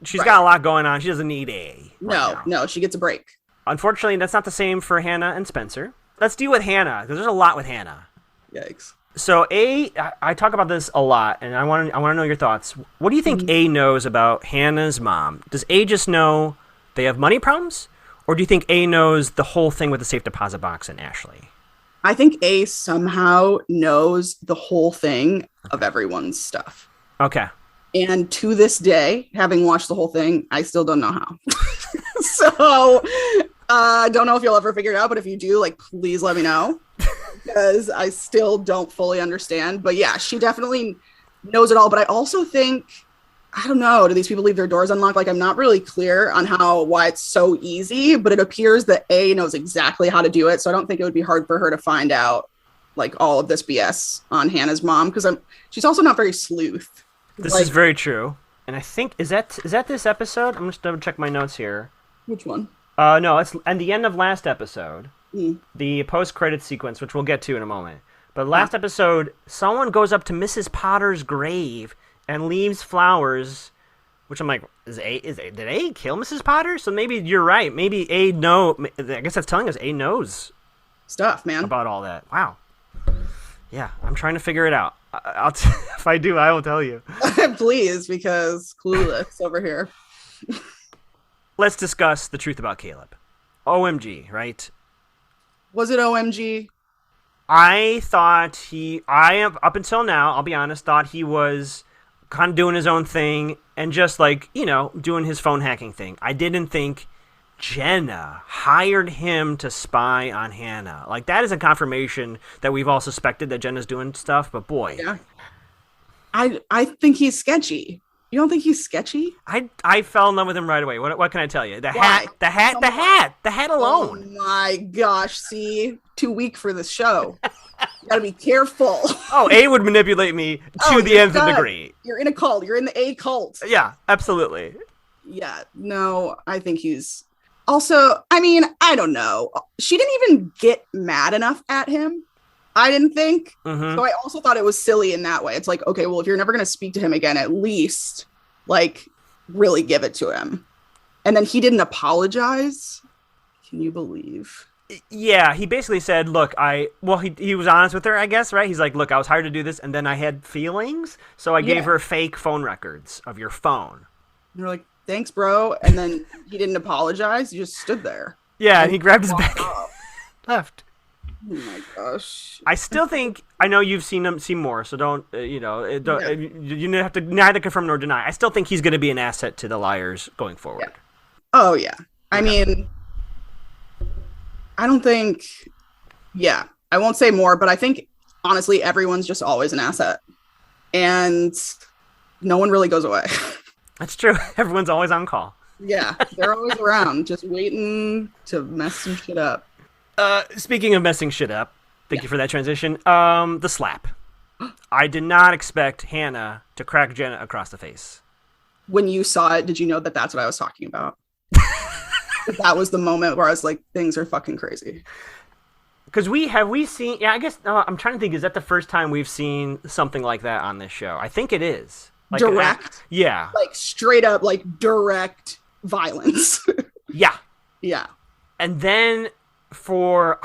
She's got a lot going on. She doesn't need A. No, she gets a break. Unfortunately, that's not the same for Hannah and Spencer. Let's deal with Hannah, because there's a lot with Hannah. Yikes. So I talk about this a lot, and I want to know your thoughts. What do you think A knows about Hannah's mom? Does A just know they have money problems, or do you think A knows the whole thing with the safe deposit box and Ashley? I think A somehow knows the whole thing of everyone's stuff. Okay. And to this day, having watched the whole thing, I still don't know how. So I don't know if you'll ever figure it out, but if you do, like, please let me know. Because I still don't fully understand. But yeah, she definitely knows it all. But I also think, I don't know, do these people leave their doors unlocked? Like, I'm not really clear on why it's so easy, but it appears that A knows exactly how to do it. So I don't think it would be hard for her to find out, like, all of this BS on Hannah's mom, because she's also not very sleuth. This is very true. And I think, is that this episode? I'm just double check my notes here. Which one? No, it's at the end of last episode. The post-credit sequence, which we'll get to in a moment. But last episode, someone goes up to Mrs. Potter's grave and leaves flowers, which I'm like, did A kill Mrs. Potter? So maybe you're right. Maybe I guess that's telling us A knows stuff, man, about all that. Wow. Yeah, I'm trying to figure it out. If I do, I will tell you. Please, because clueless over here. Let's discuss the truth about Caleb. OMG, right? Was it OMG? I thought up until now, I'll be honest, thought he was kind of doing his own thing and just like, doing his phone hacking thing. I didn't think Jenna hired him to spy on Hannah. Like, that is a confirmation that we've all suspected that Jenna's doing stuff, but boy. Yeah. I think he's sketchy. You don't think he's sketchy? I fell in love with him right away. What can I tell you? The hat alone. Oh my gosh, see? Too weak for this show. You gotta be careful. Oh, A would manipulate me to the nth degree. You're in a cult. You're in the A cult. Yeah, absolutely. Yeah, no, I think he's... Also, I mean, I don't know. She didn't even get mad enough at him, I didn't think. So I also thought it was silly in that way. It's like, okay, well, if you're never going to speak to him again, at least, like, really give it to him. And then he didn't apologize. Can you believe? Yeah, he basically said, look, he was honest with her, I guess, right? He's like, look, I was hired to do this, and then I had feelings, so I gave her fake phone records of your phone. And they're like, thanks, bro. And then he didn't apologize. He just stood there. Yeah, and he grabbed his bag. Left. Oh my gosh. I still think, I know you've seen more, so don't, you have to neither confirm nor deny. I still think he's going to be an asset to the Liars going forward. Yeah. Oh, yeah. I mean, I don't think, I won't say more, but I think, honestly, everyone's just always an asset. And no one really goes away. That's true. Everyone's always on call. Yeah, they're always around, just waiting to mess some shit up. Speaking of messing shit up, thank you for that transition. The slap. I did not expect Hannah to crack Jenna across the face. When you saw it, did you know that that's what I was talking about? That was the moment where I was like, things are fucking crazy. Because we seen, I guess, I'm trying to think, is that the first time we've seen something like that on this show? I think it is. Like direct? Yeah. Like straight up, like direct violence. Yeah. Yeah. And then there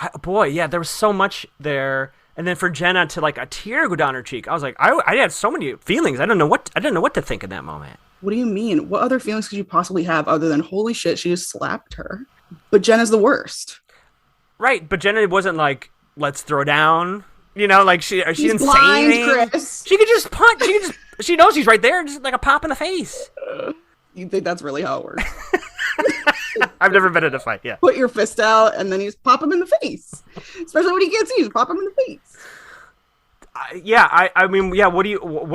was so much there. And then for Jenna to like a tear go down her cheek, I was like, I had so many feelings. I didn't know what to think in that moment. What do you mean? What other feelings could you possibly have other than holy shit, she just slapped her? But Jenna's the worst. Right, but Jenna wasn't like, let's throw down. Like she didn't blind, say anything. Chris. She could just punch. She knows she's right there, just like a pop in the face. You think that's really how it works? I've never been in a fight. Yeah. Put your fist out and then you just pop him in the face. Especially when he can't see you, just pop him in the face. I mean, what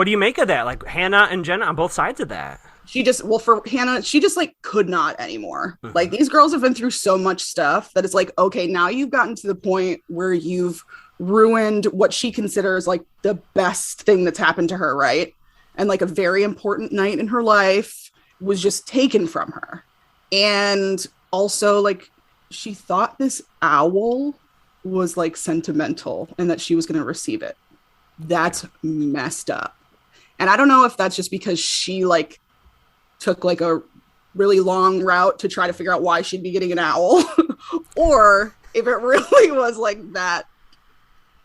do you make of that? Like Hannah and Jenna on both sides of that. For Hannah, she just like could not anymore. Like these girls have been through so much stuff that it's like, okay, now you've gotten to the point where you've ruined what she considers like the best thing that's happened to her, right? And like a very important night in her life was just taken from her. And also, like, she thought this owl was like sentimental and that she was going to receive it. That's messed up. And I don't know if that's just because she like took like a really long route to try to figure out why she'd be getting an owl, or if it really was like that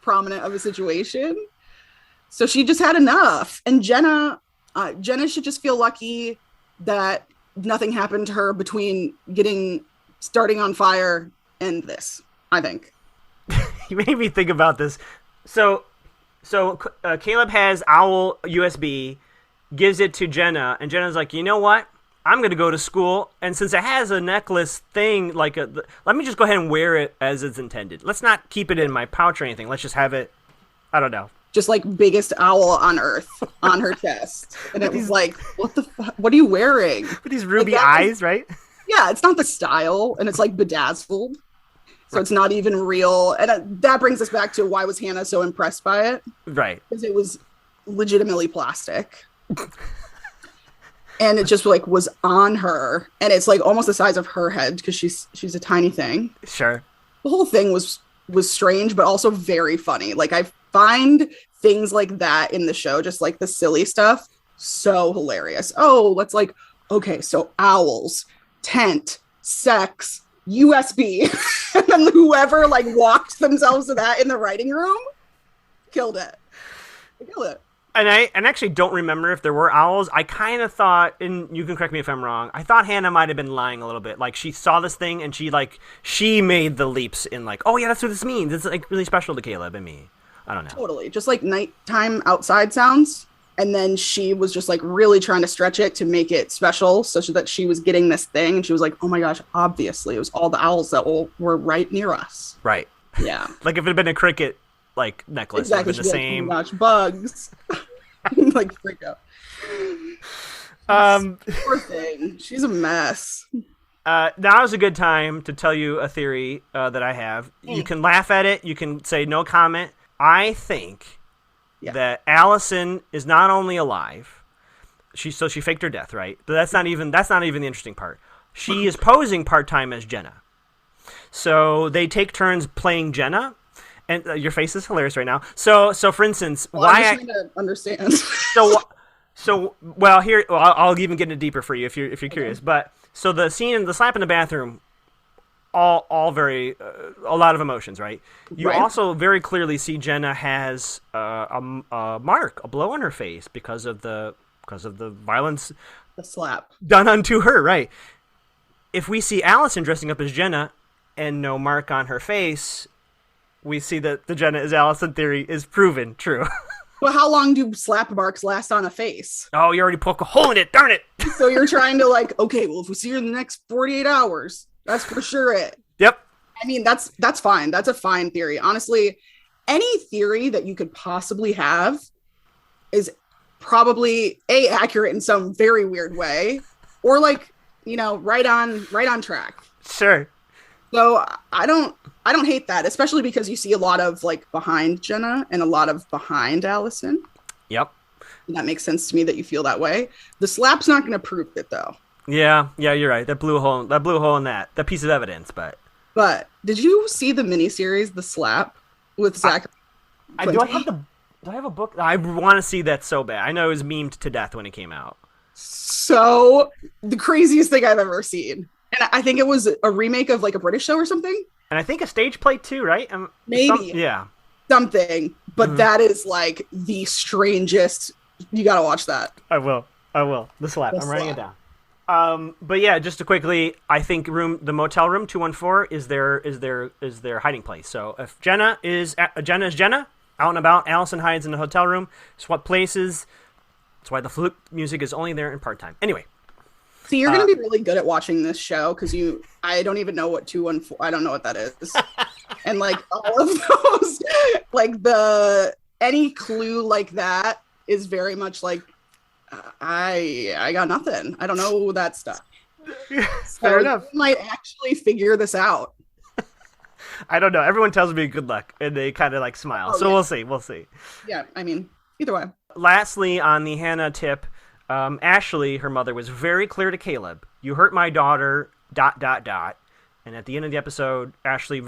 prominent of a situation. So she just had enough. And Jenna should just feel lucky that nothing happened to her between starting on fire and this, I think. You made me think about this. So Caleb has owl USB, gives it to Jenna, and Jenna's like, you know what? I'm going to go to school, and since it has a necklace thing, let me just go ahead and wear it as it's intended. Let's not keep it in my pouch or anything. Let's just have it, I don't know. Just like biggest owl on earth on her chest. And it was like, what the fuck? What are you wearing? With these ruby eyes, right? Yeah, it's not the style, and it's like bedazzled. So right. It's not even real. And that brings us back to why was Hannah so impressed by it? Right. Because it was legitimately plastic. And it just like was on her, and it's like almost the size of her head because she's a tiny thing. Sure. The whole thing was strange, but also very funny. Like, I find things like that in the show, just like the silly stuff, so hilarious. Oh, let's like, okay, so owls, tent, sex, USB, and then whoever like walked themselves to that in the writing room killed it. They killed it. And I actually don't remember if there were owls. I kind of thought, and you can correct me if I'm wrong, I thought Hannah might have been lying a little bit. Like, she saw this thing and she made the leaps in like, oh yeah, that's what this means. It's like really special to Caleb and me. I don't know. Totally. Just like nighttime outside sounds. And then she was just like really trying to stretch it to make it special so that she was getting this thing. And she was like, oh my gosh, obviously it was all the owls that were right near us. Right. Yeah. Like if it had been a cricket like necklace, exactly. It would have been the same. Like, oh my gosh, bugs. Like freak out. Poor thing. She's a mess. Now is a good time to tell you a theory that I have. You can laugh at it. You can say no comment. I think that Allison is not only alive. She faked her death, right? But that's not even the interesting part. She is posing part-time as Jenna. So they take turns playing Jenna. And your face is hilarious right now. So for instance, I'm just trying to understand. I'll even get into deeper for you if you're curious. But so the scene, the slap in the bathroom, all very a lot of emotions, right? You also very clearly see Jenna has a mark, a blow on her face because of the violence, the slap done unto her, right? If we see Allison dressing up as Jenna and no mark on her face, we see that the Jenna is Allison theory is proven true. Well, how long do slap marks last on a face? Oh, you already poke a hole in it. Darn it. So you're trying to like, okay, well, if we see her in the next 48 hours, that's for sure it. Yep. I mean, that's fine. That's a fine theory. Honestly, any theory that you could possibly have is probably accurate in some very weird way, or like, right on track. Sure. So I don't hate that, especially because you see a lot of like behind Jenna and a lot of behind Allison. Yep. And that makes sense to me that you feel that way. The slap's not going to prove it though. Yeah, you're right. That blew a hole in that piece of evidence, but did you see the miniseries The Slap with Zach? Do I have a book? I want to see that so bad. I know it was memed to death when it came out. So the craziest thing I've ever seen. And I think it was a remake of like a British show or something. And I think a stage play too, right? Maybe. Something. But that is like the strangest. You got to watch that. I will. The Slap. I'm writing it down. But yeah, just to quickly, I think the motel room 214 is their hiding place. So if Jenna is Jenna, out and about, Allison hides in the hotel room, swap places. That's why the flute music is only there in part-time. Anyway. So you're going to be really good at watching this show because I don't even know what 214, I don't know what that is. And like all of those, like any clue like that is very much like, I got nothing. I don't know that stuff. Fair enough. You might actually figure this out. I don't know. Everyone tells me good luck, and they kind of like smile. So we'll see. We'll see. Yeah, I mean, either way. Lastly, on the Hannah tip, Ashley, her mother, was very clear to Caleb. You hurt my daughter. ... And at the end of the episode, Ashley's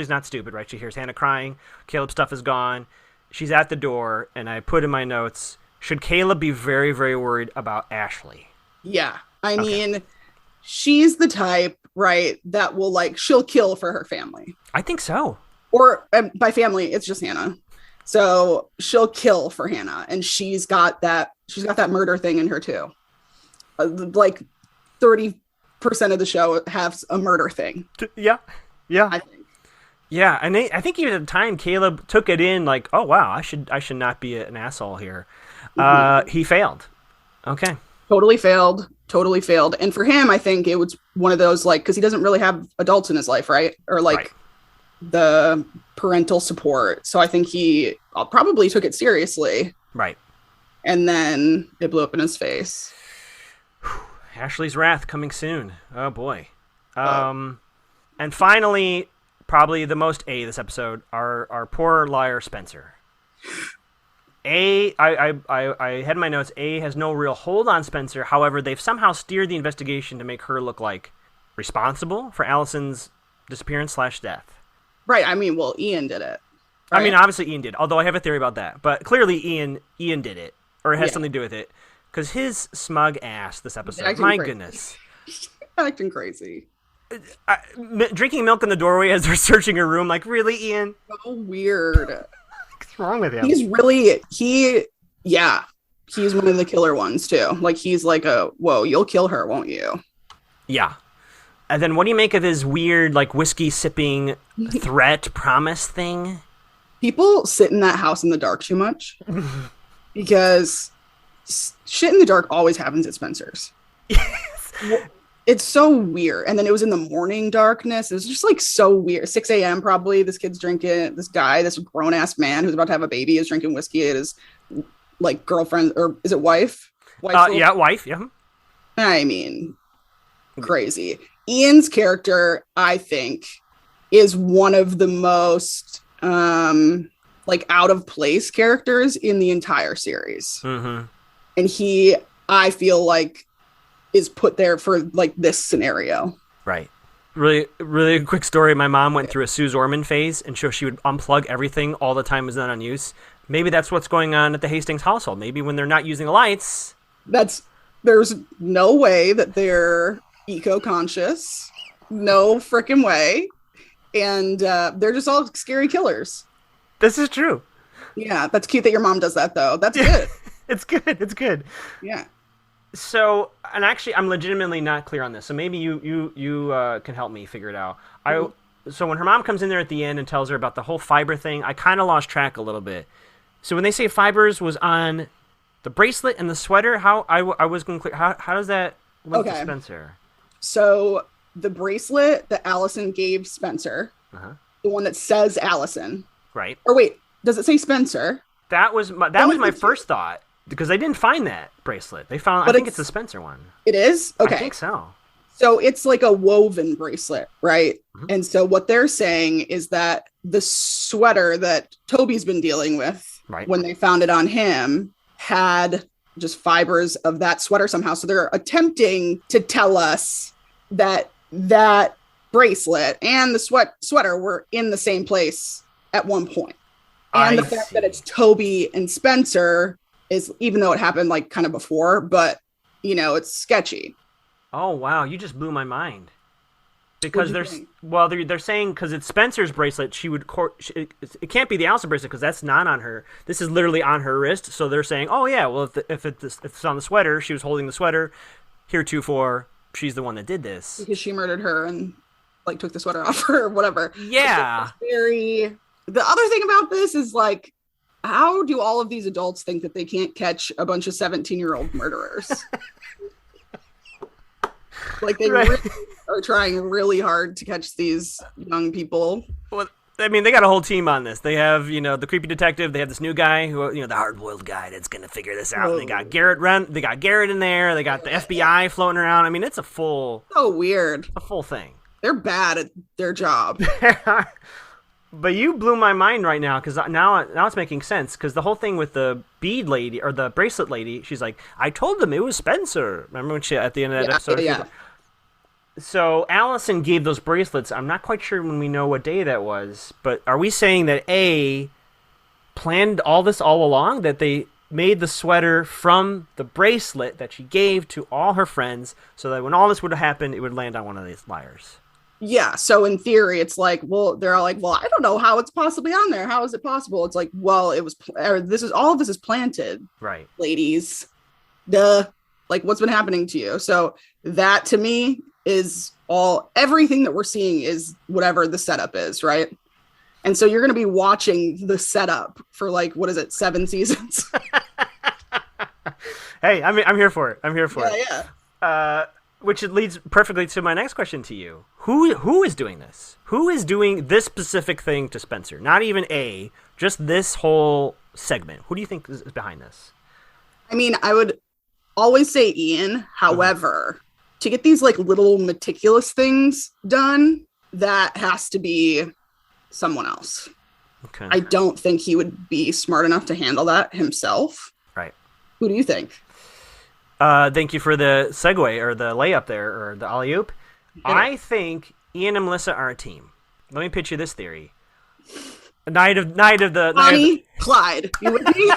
not stupid, right? She hears Hannah crying. Caleb's stuff is gone. She's at the door, and I put in my notes, should Caleb be very, very worried about Ashley? Yeah. I mean, she's the type, right, that will, like, she'll kill for her family. I think so. Or by family, it's just Hannah. So she'll kill for Hannah, and she's got that murder thing in her too. Like 30% of the show has a murder thing. Yeah. I think. Yeah, and I think even at the time Caleb took it in like, oh wow, I should not be an asshole here. He failed. Okay. Totally failed. And for him, I think it was one of those, like, because he doesn't really have adults in his life, right? Or like the parental support. So I think he probably took it seriously. Right. And then it blew up in his face. Ashley's wrath coming soon. Oh boy. And finally, probably the most A this episode, our poor liar Spencer. I had in my notes, A has no real hold on Spencer. However, they've somehow steered the investigation to make her look like responsible for Allison's disappearance / death. Right. I mean, well, Ian did it. Right? I mean, obviously Ian did, although I have a theory about that. But clearly Ian did it, or it has something to do with it. Because his smug ass this episode, my goodness. Acting crazy. Drinking milk in the doorway as they're searching her room. Like, really, Ian? So weird. What's wrong with him? He's one of the killer ones, too. Like, he's like whoa, you'll kill her, won't you? Yeah. And then what do you make of his weird, like, whiskey-sipping threat promise thing? People sit in that house in the dark too much. Because shit in the dark always happens at Spencer's. Yes. It's so weird. And then it was in the morning darkness. It was just like so weird. 6 a.m. probably. This kid's drinking. This grown-ass man who's about to have a baby is drinking whiskey at his, like, girlfriend, or is it wife? Wife, yeah. I mean, crazy. Ian's character, I think, is one of the most like out of place characters in the entire series. Mm-hmm. And he, I feel like, is put there for like this scenario. Right. Really, really quick story. My mom went through a Suze Orman phase, and so she would unplug everything all the time was not on use. Maybe that's what's going on at the Hastings household. Maybe when they're not using the lights. There's no way that they're eco-conscious. No freaking way. And they're just all scary killers. This is true. Yeah, that's cute that your mom does that, though. That's good. It's good. Yeah. So, and actually, I'm legitimately not clear on this. So maybe you can help me figure it out. So when her mom comes in there at the end and tells her about the whole fiber thing, I kind of lost track a little bit. So when they say fibers was on the bracelet and the sweater, how I was going clear. How does that link to Spencer? So the bracelet that Allison gave Spencer, the one that says Allison, right? Or wait, does it say Spencer? That was my first thought, because they didn't find that bracelet. They found, I think it's the Spencer one. It is? Okay. I think so. So it's like a woven bracelet, right? Mm-hmm. And so what they're saying is that the sweater that Toby's been dealing with, when they found it on him, had just fibers of that sweater somehow. So they're attempting to tell us that that bracelet and the sweater were in the same place at one point. And the fact that it's Toby and Spencer is, even though it happened like kind of before, but it's sketchy. Oh wow, you just blew my mind. Because they're saying, because it's Spencer's bracelet, it can't be the Allison bracelet because that's not on her. This is literally on her wrist. So they're saying, oh yeah, well if it's on the sweater, she was holding the sweater. Heretofore, she's the one that did this because she murdered her and like took the sweater off her or whatever. Yeah. The other thing about this is, like, how do all of these adults think that they can't catch a bunch of 17-year-old murderers? Like, they really are trying really hard to catch these young people. Well, I mean, they got a whole team on this. They have, the creepy detective. They have this new guy who, the hard-boiled guy that's going to figure this out. And they got Garrett They got Garrett in there. They got the FBI floating around. I mean, it's a full... So weird. A full thing. They're bad at their job. But you blew my mind right now because now it's making sense. Because the whole thing with the bead lady or the bracelet lady, she's like, I told them it was Spencer. Remember when she at the end of that episode? Yeah. So Allison gave those bracelets. I'm not quite sure when we know what day that was, but are we saying that A planned all this all along? That they made the sweater from the bracelet that she gave to all her friends, so that when all this would have happened, it would land on one of these liars. Yeah. So in theory, it's like, well, they're all like, well, I don't know how it's possibly on there. How is it possible? It's like, well, it was, or this is all of this is planted, right, ladies? Duh. Like, what's been happening to you? So that to me is everything that we're seeing is whatever the setup is, right? And so you're going to be watching the setup for like, what is it, 7 seasons? Hey, I'm here for it. I'm here for it. Yeah. Which it leads perfectly to my next question to you. Who is doing this? Who is doing this specific thing to Spencer? Not even just this whole segment. Who do you think is behind this? I mean, I would always say Ian. However, to get these like little meticulous things done, that has to be someone else. Okay. I don't think he would be smart enough to handle that himself. Right. Who do you think? Thank you for the segue or the layup there or the alley-oop. I think Ian and Melissa are a team. Let me pitch you this theory. Night of Bonnie, Clyde. You with me?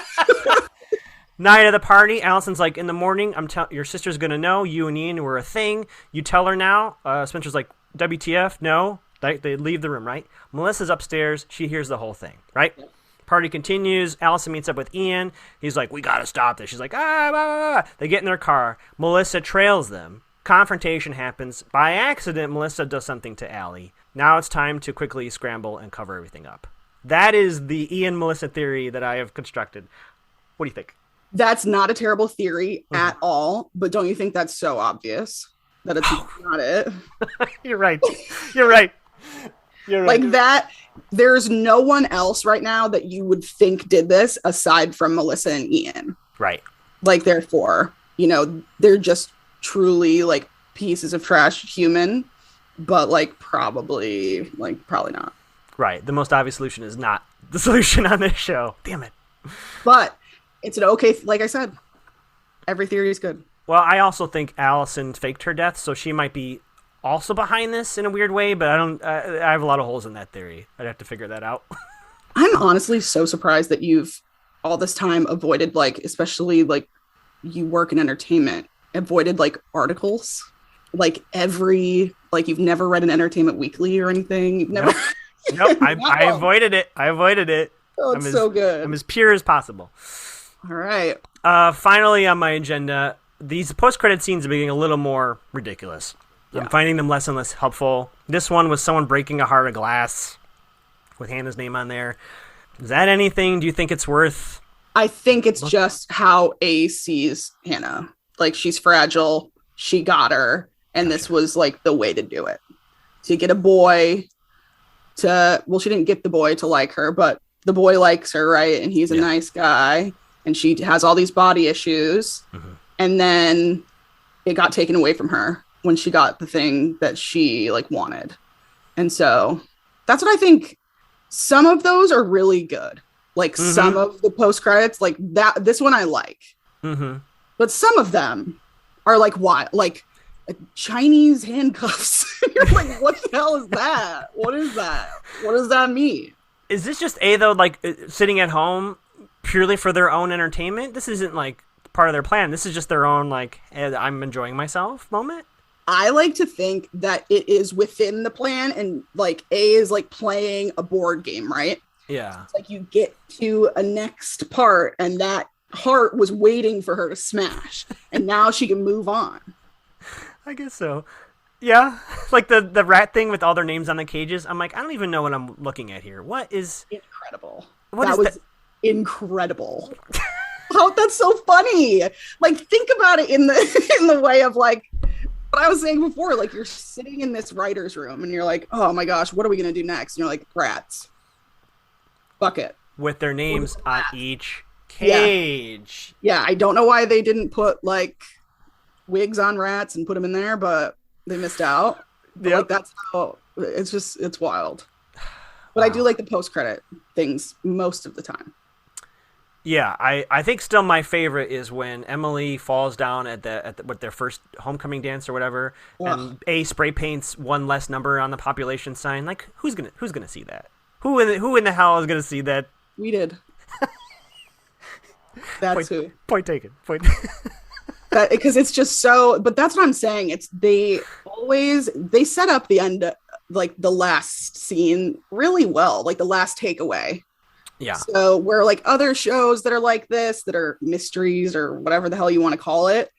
Night of the party. Allison's like, in the morning, your sister's gonna know you and Ian were a thing. You tell her now. Spencer's like, WTF? No. They leave the room, right? Melissa's upstairs. She hears the whole thing, right? Party continues. Allison meets up with Ian. He's like, we gotta stop this. She's like, blah, blah, blah. They get in their car. Melissa trails them. Confrontation happens. By accident, Melissa does something to Allie. Now it's time to quickly scramble and cover everything up. That is the Ian-Melissa theory that I have constructed. What do you think? That's not a terrible theory at all, but don't you think that's so obvious that it's not it? You're right. You're right. Like that, there's no one else right now that you would think did this aside from Melissa and Ian. Right. Like, therefore, they're just truly like pieces of trash human, but probably not. Right. The most obvious solution is not the solution on this show. Damn it. But it's an okay, like I said, every theory is good. Well, I also think Allison faked her death, so she might be also behind this in a weird way, but I have a lot of holes in that theory. I'd have to figure that out. I'm honestly so surprised that you've all this time avoided, especially you work in entertainment, avoided articles, you've never read an Entertainment Weekly or anything. You've never. Nope. I avoided it. Oh, it's so good. I'm as pure as possible. All right. Finally on my agenda, these post-credit scenes are getting a little more ridiculous. Yeah. I'm finding them less and less helpful. This one was someone breaking a heart of glass with Hannah's name on there. Is that anything? Do you think it's worth? I think it's just how A sees Hannah. She's fragile. She got her. And this was the way to do it. To get a boy she didn't get the boy to like her, but the boy likes her, right? And he's a nice guy. And she has all these body issues. Mm-hmm. And then it got taken away from her when she got the thing that she wanted. And so that's what I think. Some of those are really good. Some of the post credits, this one I like. Mm-hmm. But some of them are why? Chinese handcuffs. You're like, what the hell is that? What is that? What does that mean? Is this just though, sitting at home purely for their own entertainment? This isn't part of their plan. This is just their own hey, I'm enjoying myself moment. I like to think that it is within the plan, and A is playing a board game, right? Yeah. It's you get to a next part, and that heart was waiting for her to smash, and now she can move on. I guess so. Yeah. The rat thing with all their names on the cages. I'm I don't even know what I'm looking at here. What is incredible? That was incredible. Oh, that's so funny. Think about it in the way of what I was saying before. You're sitting in this writer's room and you're oh my gosh, what are we gonna do next? And you're rats. Bucket. With their names on each cage. Yeah, I don't know why they didn't put wigs on rats and put them in there, but they missed out. But like that's how it's wild. But wow. I do like the post-credit things most of the time. Yeah, I think still my favorite is when Emily falls down at their first homecoming dance or whatever, and A spray paints one less number on the population sign. Like, who's gonna see that? Who in the hell is gonna see that? We did. That's who. Point taken. Point. Because it's just so. But that's what I'm saying. They set up the end, like the last scene, really well. Like the last takeaway. Yeah. So where like other shows that are like this, that are mysteries or whatever the hell you want to call it,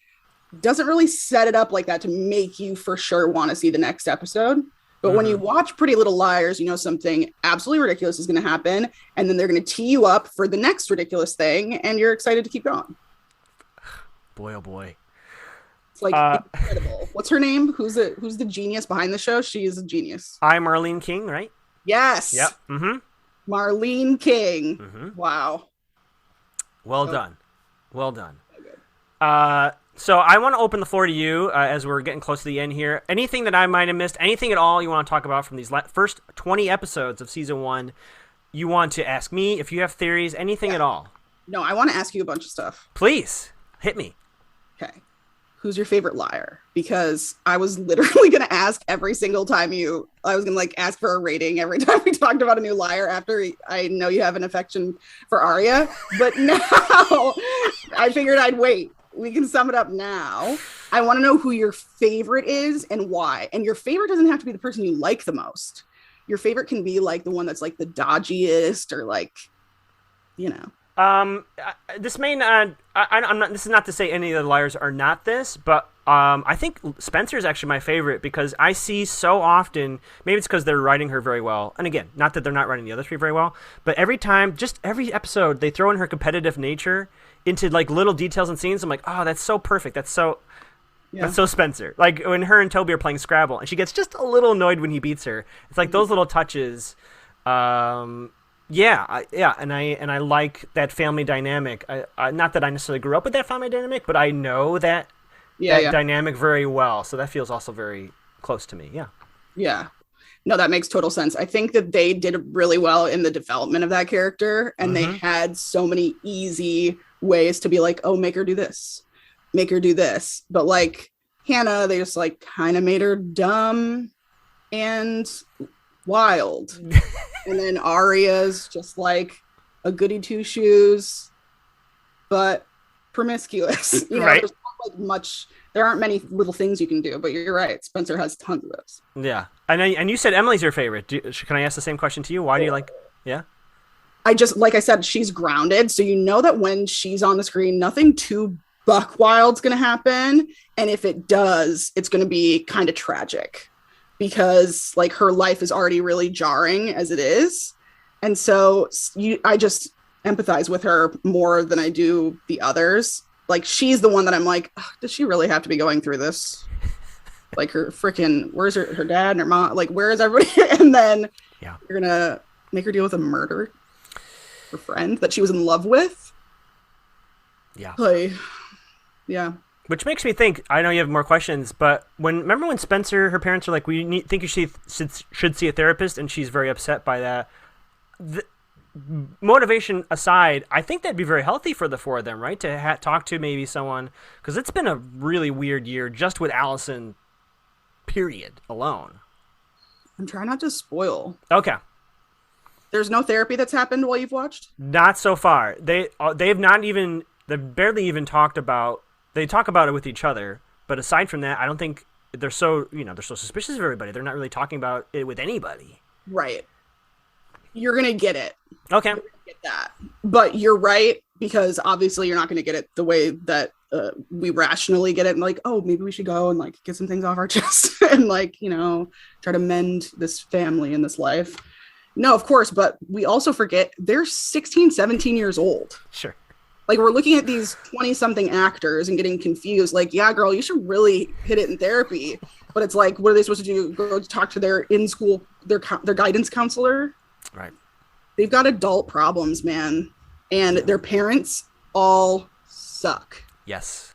doesn't really set it up like that to make you for sure want to see the next episode. But when you watch Pretty Little Liars, you know something absolutely ridiculous is going to happen. And then they're going to tee you up for the next ridiculous thing. And you're excited to keep going. Boy, oh boy. It's like incredible. What's her name? Who's the genius behind the show? She is a genius. Marlene King, right? Yes. Yep. Mm-hmm. Marlene King. Mm-hmm. Wow. Well done. So I want to open the floor to you as we're getting close to the end here. Anything that I might have missed, anything at all you want to talk about from these first 20 episodes of season 1, you want to ask me if you have theories, anything at all? No, I want to ask you a bunch of stuff. Please, hit me. Okay. Who's your favorite liar? Because I was literally going to ask every single time I was going to like ask for a rating every time we talked about a new liar after I know you have an affection for Arya. But now I figured I'd wait. We can sum it up now. I want to know who your favorite is and why. And your favorite doesn't have to be the person you like the most. Your favorite can be like the one that's like the dodgiest or like, you know. This may not. I'm not. This is not to say any of the liars are not this, but I think Spencer is actually my favorite because I see so often. Maybe it's because they're writing her very well, and again, not that they're not writing the other three very well, but every episode, they throw in her competitive nature into like little details and scenes. I'm like, oh, that's so perfect. That's so Spencer. Like when her and Toby are playing Scrabble, and she gets just a little annoyed when he beats her. It's like those little touches. Yeah, and I like that family dynamic. Not that I necessarily grew up with that family dynamic, but I know that dynamic very well. So that feels also very close to me. Yeah. Yeah. No, that makes total sense. I think that they did really well in the development of that character, and they had so many easy ways to be like, oh, make her do this, make her do this. But like Hannah, they just like kind of made her dumb and wild. And then Arya's just like a goody two shoes, but promiscuous. You know, right. There's not like much. There aren't many little things you can do, but you're right. Spencer has tons of those. Yeah, and you said Emily's your favorite. Can I ask the same question to you? Why do you like? Yeah. Like I said, she's grounded, so you know that when she's on the screen, nothing too buck wild's gonna happen, and if it does, it's gonna be kind of tragic. Because like her life is already really jarring as it is. And so I just empathize with her more than I do the others. Like she's the one that I'm like, does she really have to be going through this? Like her freaking, where's her dad and her mom? Like, where is everybody? And then you're going to make her deal with a murder. Her friend that she was in love with. Yeah. Like, yeah. Which makes me think, I know you have more questions, but remember when Spencer, her parents are like, think you should see a therapist, and she's very upset by that. Motivation aside, I think that'd be very healthy for the four of them, right? To talk to maybe someone, because it's been a really weird year just with Allison, period, alone. I'm trying not to spoil. Okay. There's no therapy that's happened while you've watched? Not so far. They've barely even talked about. They talk about it with each other, but aside from that, I don't think they're so suspicious of everybody. They're not really talking about it with anybody. Right. You're going to get it. Okay. You're gonna get that. But you're right, because obviously you're not going to get it the way that we rationally get it. And like, oh, maybe we should go and like get some things off our chest and like, try to mend this family and this life. No, of course. But we also forget they're 16, 17 years old. Sure. Like, we're looking at these 20-something actors and getting confused. Like, yeah, girl, you should really hit it in therapy. But it's like, what are they supposed to do? Go talk to their in-school, their guidance counselor? Right. They've got adult problems, man. And their parents all suck. Yes.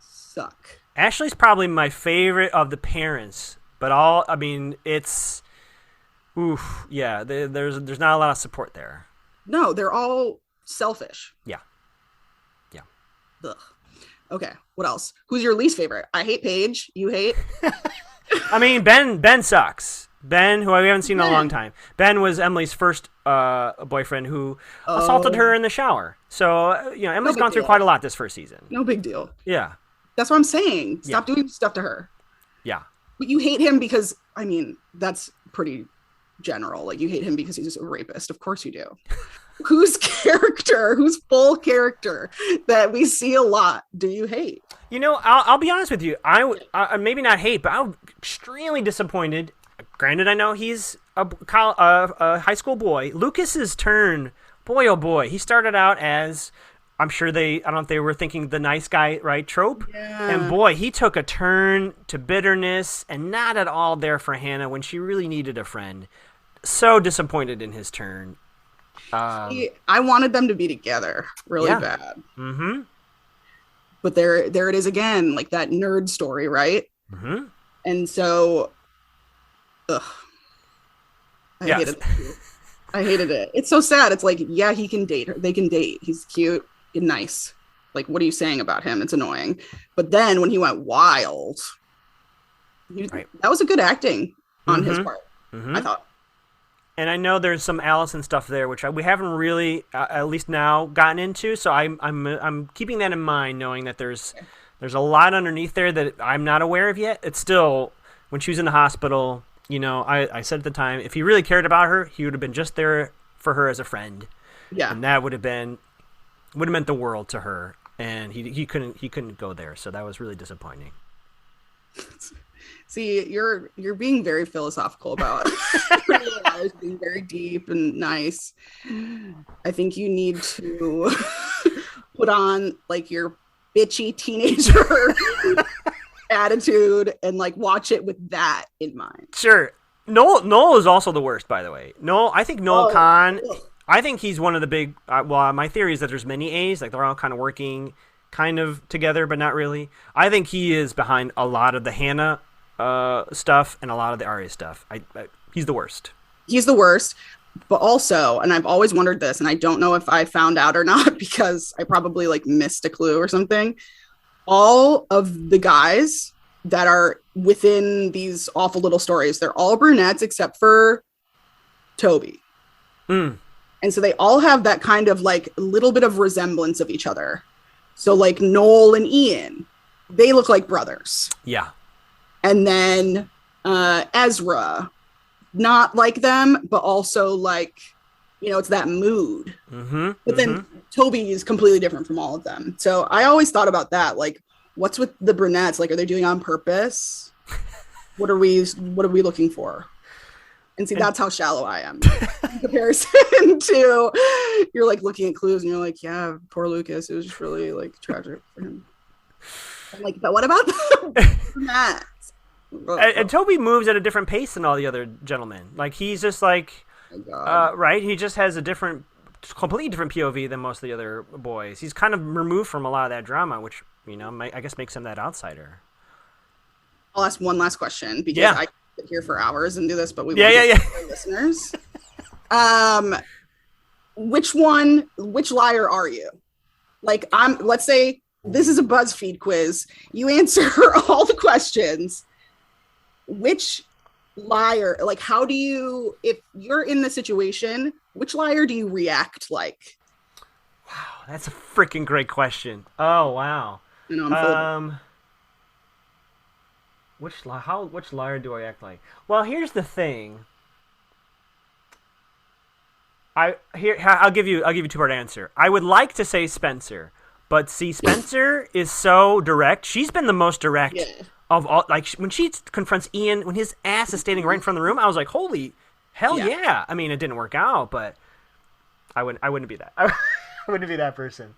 Suck. Ashley's probably my favorite of the parents. But it's oof, yeah. There's not a lot of support there. No, they're all selfish. Yeah, yeah. Ugh. Okay, what else? Who's your least favorite? I hate Paige. You hate? I mean, Ben sucks. Ben, who we haven't seen in a long time. Ben was Emily's first boyfriend who assaulted her in the shower. So, Emily's gone through quite a lot this first season. No big deal. Yeah. That's what I'm saying. Stop doing stuff to her. Yeah. But you hate him because, I mean, that's pretty general. Like, you hate him because he's a rapist. Of course you do. Whose full character that we see a lot do you hate? I'll be honest with you. I maybe not hate, but I'm extremely disappointed. Granted, I know he's a high school boy. Lucas's turn, boy oh boy, he started out as, I'm sure I don't know if they were thinking the nice guy, right, trope. Yeah. And boy, he took a turn to bitterness and not at all there for Hannah when she really needed a friend. So disappointed in his turn. I wanted them to be together really bad. Mm-hmm. But there it is again, like that nerd story, right? Mm-hmm. And so, I hated it. I hated it. It's so sad. It's like, yeah, he can date her. They can date. He's cute and nice. Like, what are you saying about him? It's annoying. But then when he went wild, that was a good acting on his part, I thought. And I know there's some Allison stuff there, which we haven't really, at least now, gotten into. So I'm keeping that in mind, knowing that there's a lot underneath there that I'm not aware of yet. It's still, when she was in the hospital, I said at the time, if he really cared about her, he would have been just there for her as a friend. Yeah, and that would have meant the world to her. And he couldn't go there, so that was really disappointing. See, you're being very philosophical about being very deep and nice. I think you need to put on like your bitchy teenager attitude and like watch it with that in mind. Sure. Noel is also the worst, by the way. I think Noel Khan, I think he's one of the big, my theory is that there's many A's, like they're all kind of working kind of together, but not really. I think he is behind a lot of the Hannah stuff and a lot of the Arya stuff. He's the worst. He's the worst, but also, and I've always wondered this, and I don't know if I found out or not because I probably like missed a clue or something. All of the guys that are within these awful little stories, they're all brunettes except for Toby. And so they all have that kind of like little bit of resemblance of each other. So like Noel and Ian, they look like brothers. Yeah. And then Ezra, not like them, but also like, it's that mood. But then Toby is completely different from all of them. So I always thought about that. Like, what's with the brunettes? Like, are they doing it on purpose? What are we looking for? And see, that's how shallow I am in comparison to you're like looking at clues and you're like, yeah, poor Lucas. It was just really like tragic for him. I'm like, but what about the brunettes? And Toby moves at a different pace than all the other gentlemen. Like, he's just like, right? He just has a completely different POV than most of the other boys. He's kind of removed from a lot of that drama, which, I guess makes him that outsider. I'll ask one last question because I could sit here for hours and do this, but we want our listeners. Which liar are you? Like, let's say this is a BuzzFeed quiz. You answer all the questions. Which liar, like, how do you, if you're in the situation, which liar do you react like? Wow, that's a freaking great question. Oh, wow. Which liar do I act like? Well, here's the thing. I'll give you a two-part answer. I would like to say Spencer, but see, Spencer is so direct. She's been the most direct. Yeah. Of all, like, when she confronts Ian, when his ass is standing right in front of the room, I was like, "Holy hell, yeah!" I mean, it didn't work out, but I wouldn't be that. I wouldn't be that person.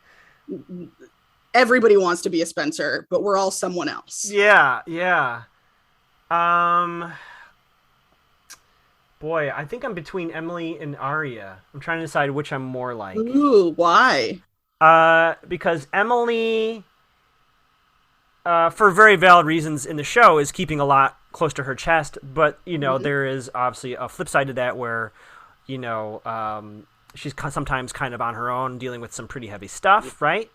Everybody wants to be a Spencer, but we're all someone else. Yeah. Boy, I think I'm between Emily and Arya. I'm trying to decide which I'm more like. Ooh, why? Because Emily. for very valid reasons in the show, is keeping a lot close to her chest. But, there is obviously a flip side to that where, she's sometimes kind of on her own dealing with some pretty heavy stuff, right?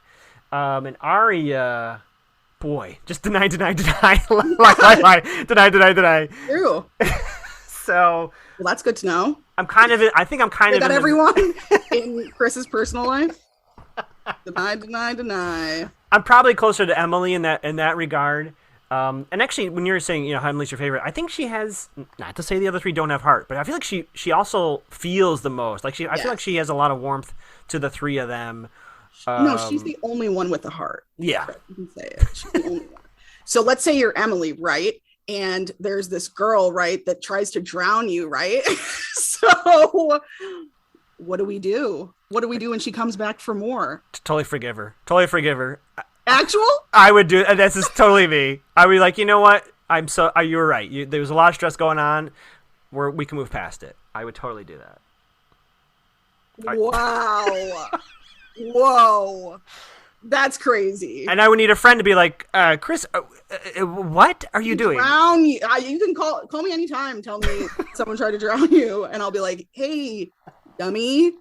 And Arya, boy, just deny, lie, deny. True. So... Well, that's good to know. I think I'm kind of got everyone in Chris's personal life. Deny. I'm probably closer to Emily in that regard. And actually, when you're saying, how Emily's your favorite, I think she has, not to say the other three don't have heart, but I feel like she also feels the most. Like I feel like she has a lot of warmth to the three of them. No, she's the only one with a heart. Yeah. You can say it. She's the only one. So let's say you're Emily, right? And there's this girl, right, that tries to drown you, right? So what do we do? What do we do when she comes back for more? Totally forgive her. Actual? I would do. This is totally me. I would be like, you know what? You were right. There was a lot of stress going on. We can move past it. I would totally do that. Wow. Whoa. That's crazy. And I would need a friend to be like, Chris, what are you doing? Drown you. You can call me anytime. Tell me someone tried to drown you, and I'll be like, hey, dummy,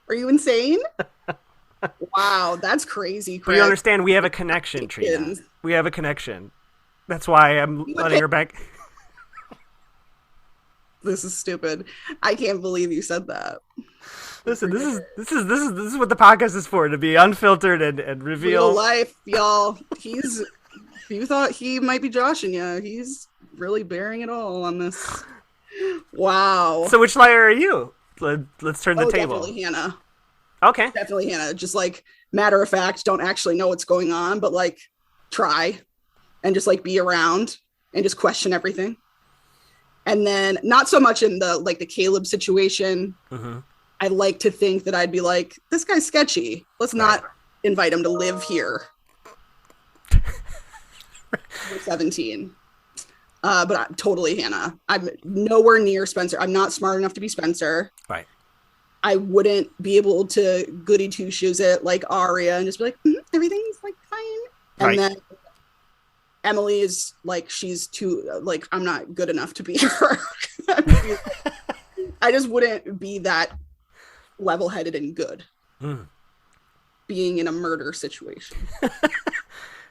are you insane? Wow, that's crazy, Chris. But you understand, we have a connection, Trina. We have a connection. That's why I'm letting her back. This is stupid. I can't believe you said that. Listen, this is what the podcast is for, to be unfiltered and reveal real life, y'all. You thought he might be joshing you. He's really bearing it all on this. Wow. So which liar are you? Let's turn the table. Definitely Hannah. Okay. Definitely Hannah. Just like matter of fact, don't actually know what's going on, but like try and just like be around and just question everything. And then not so much in the Caleb situation. Mm-hmm. I like to think that I'd be like, this guy's sketchy. Let's not invite him to live here. We're 17. But I'm totally Hannah. I'm nowhere near Spencer. I'm not smart enough to be Spencer. Right. I wouldn't be able to goody two shoes it like Arya and just be like, everything's like fine. And then Emily is like, she's too, like, I'm not good enough to be her. I just wouldn't be that level-headed and good being in a murder situation.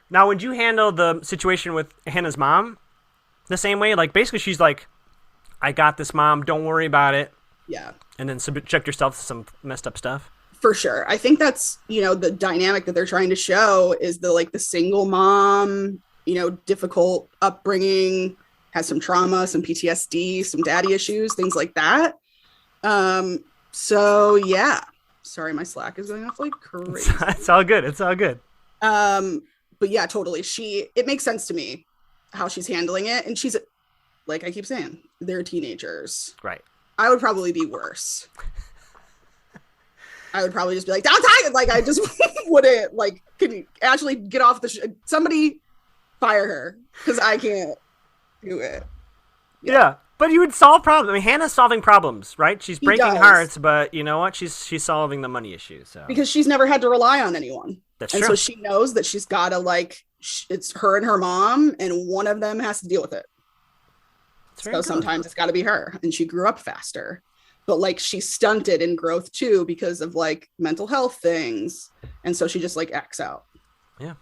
Now, would you handle the situation with Hannah's mom the same way? Like, basically, she's like, I got this, Mom. Don't worry about it. Yeah. And then subject yourself to some messed up stuff. For sure. I think that's, the dynamic that they're trying to show is the single mom, difficult upbringing, has some trauma, some PTSD, some daddy issues, things like that. So yeah, sorry, my Slack is going off like crazy. It's all good. But yeah, totally. It makes sense to me how she's handling it. And she's, like I keep saying, they're teenagers. Right. I would probably be worse. I would probably just be like, don't tie it. Like, I just wouldn't, like, can you actually get off somebody fire her, because I can't do it. Yeah. But you would solve problems. I mean, Hannah's solving problems, right? She's breaking hearts, but you know what? She's solving the money issue. So because she's never had to rely on anyone. That's true. And so she knows that she's got to, it's her and her mom, and one of them has to deal with it. So sometimes it's got to be her, and she grew up faster. But, she's stunted in growth, too, because of, mental health things. And so she just, acts out. Yeah.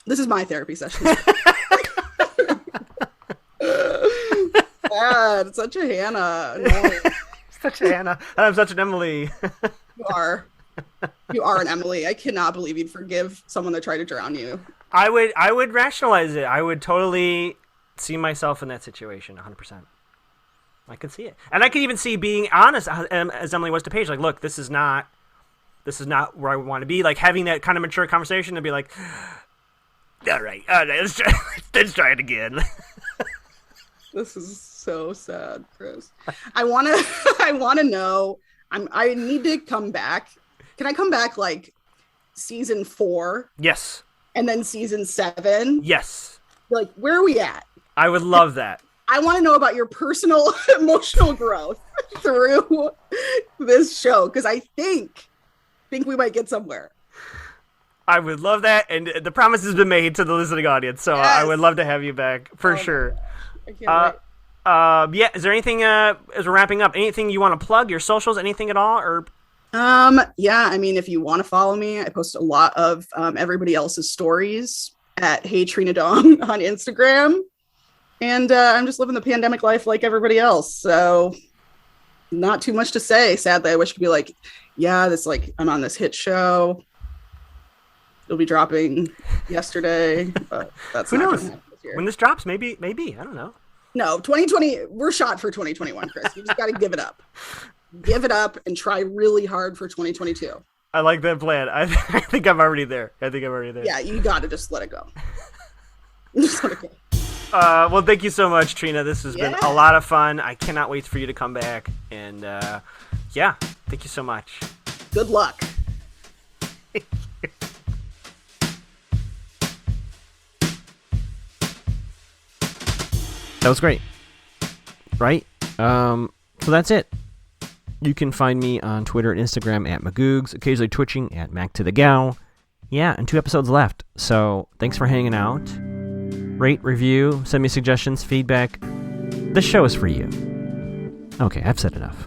This is my therapy session. God, such a Hannah. No. Such a Hannah. And I'm such an Emily. You are. You are an Emily. I cannot believe you'd forgive someone that tried to drown you. I would rationalize it. I would totally see myself in that situation 100%. I could see it. And I could even see being honest as Emily was to Paige. Like, look, this is not where I want to be. Like, having that kind of mature conversation and be like, all right, let's try it again. This is so sad, Chris. I want to know. I need to come back. Can I come back season 4? Yes. And then season 7? Yes. Where are we at? I would love that. I want to know about your personal emotional growth through this show, because I think we might get somewhere. I would love that, and the promise has been made to the listening audience, so Yes. I would love to have you back for sure. I can't wait. Yeah, is there anything, as we're wrapping up, anything you want to plug, your socials, anything at all, or? Yeah, I mean, if you want to follow me, I post a lot of everybody else's stories at Hey Trina Dong on Instagram. And I'm just living the pandemic life like everybody else. So not too much to say. Sadly, I wish I could be like, yeah, this like I'm on this hit show. It'll be dropping yesterday, but that's who not knows? gonna happen this year. When this drops, maybe, I don't know. No, 2020, we're shot for 2021, Chris. You just got to give it up. Give it up and try really hard for 2022. I like that plan. I think I'm already there. Yeah, you got to just let it go. Just let it go. Well, thank you so much, Trina. This has been a lot of fun. I cannot wait for you to come back. And yeah, thank you so much. Good luck. That was great. Right? So that's it. You can find me on Twitter and Instagram at Magoogs, occasionally twitching at Mac to the Gal. Yeah, and 2 episodes left. So thanks for hanging out. Rate, review, send me suggestions, feedback. This show is for you. Okay, I've said enough.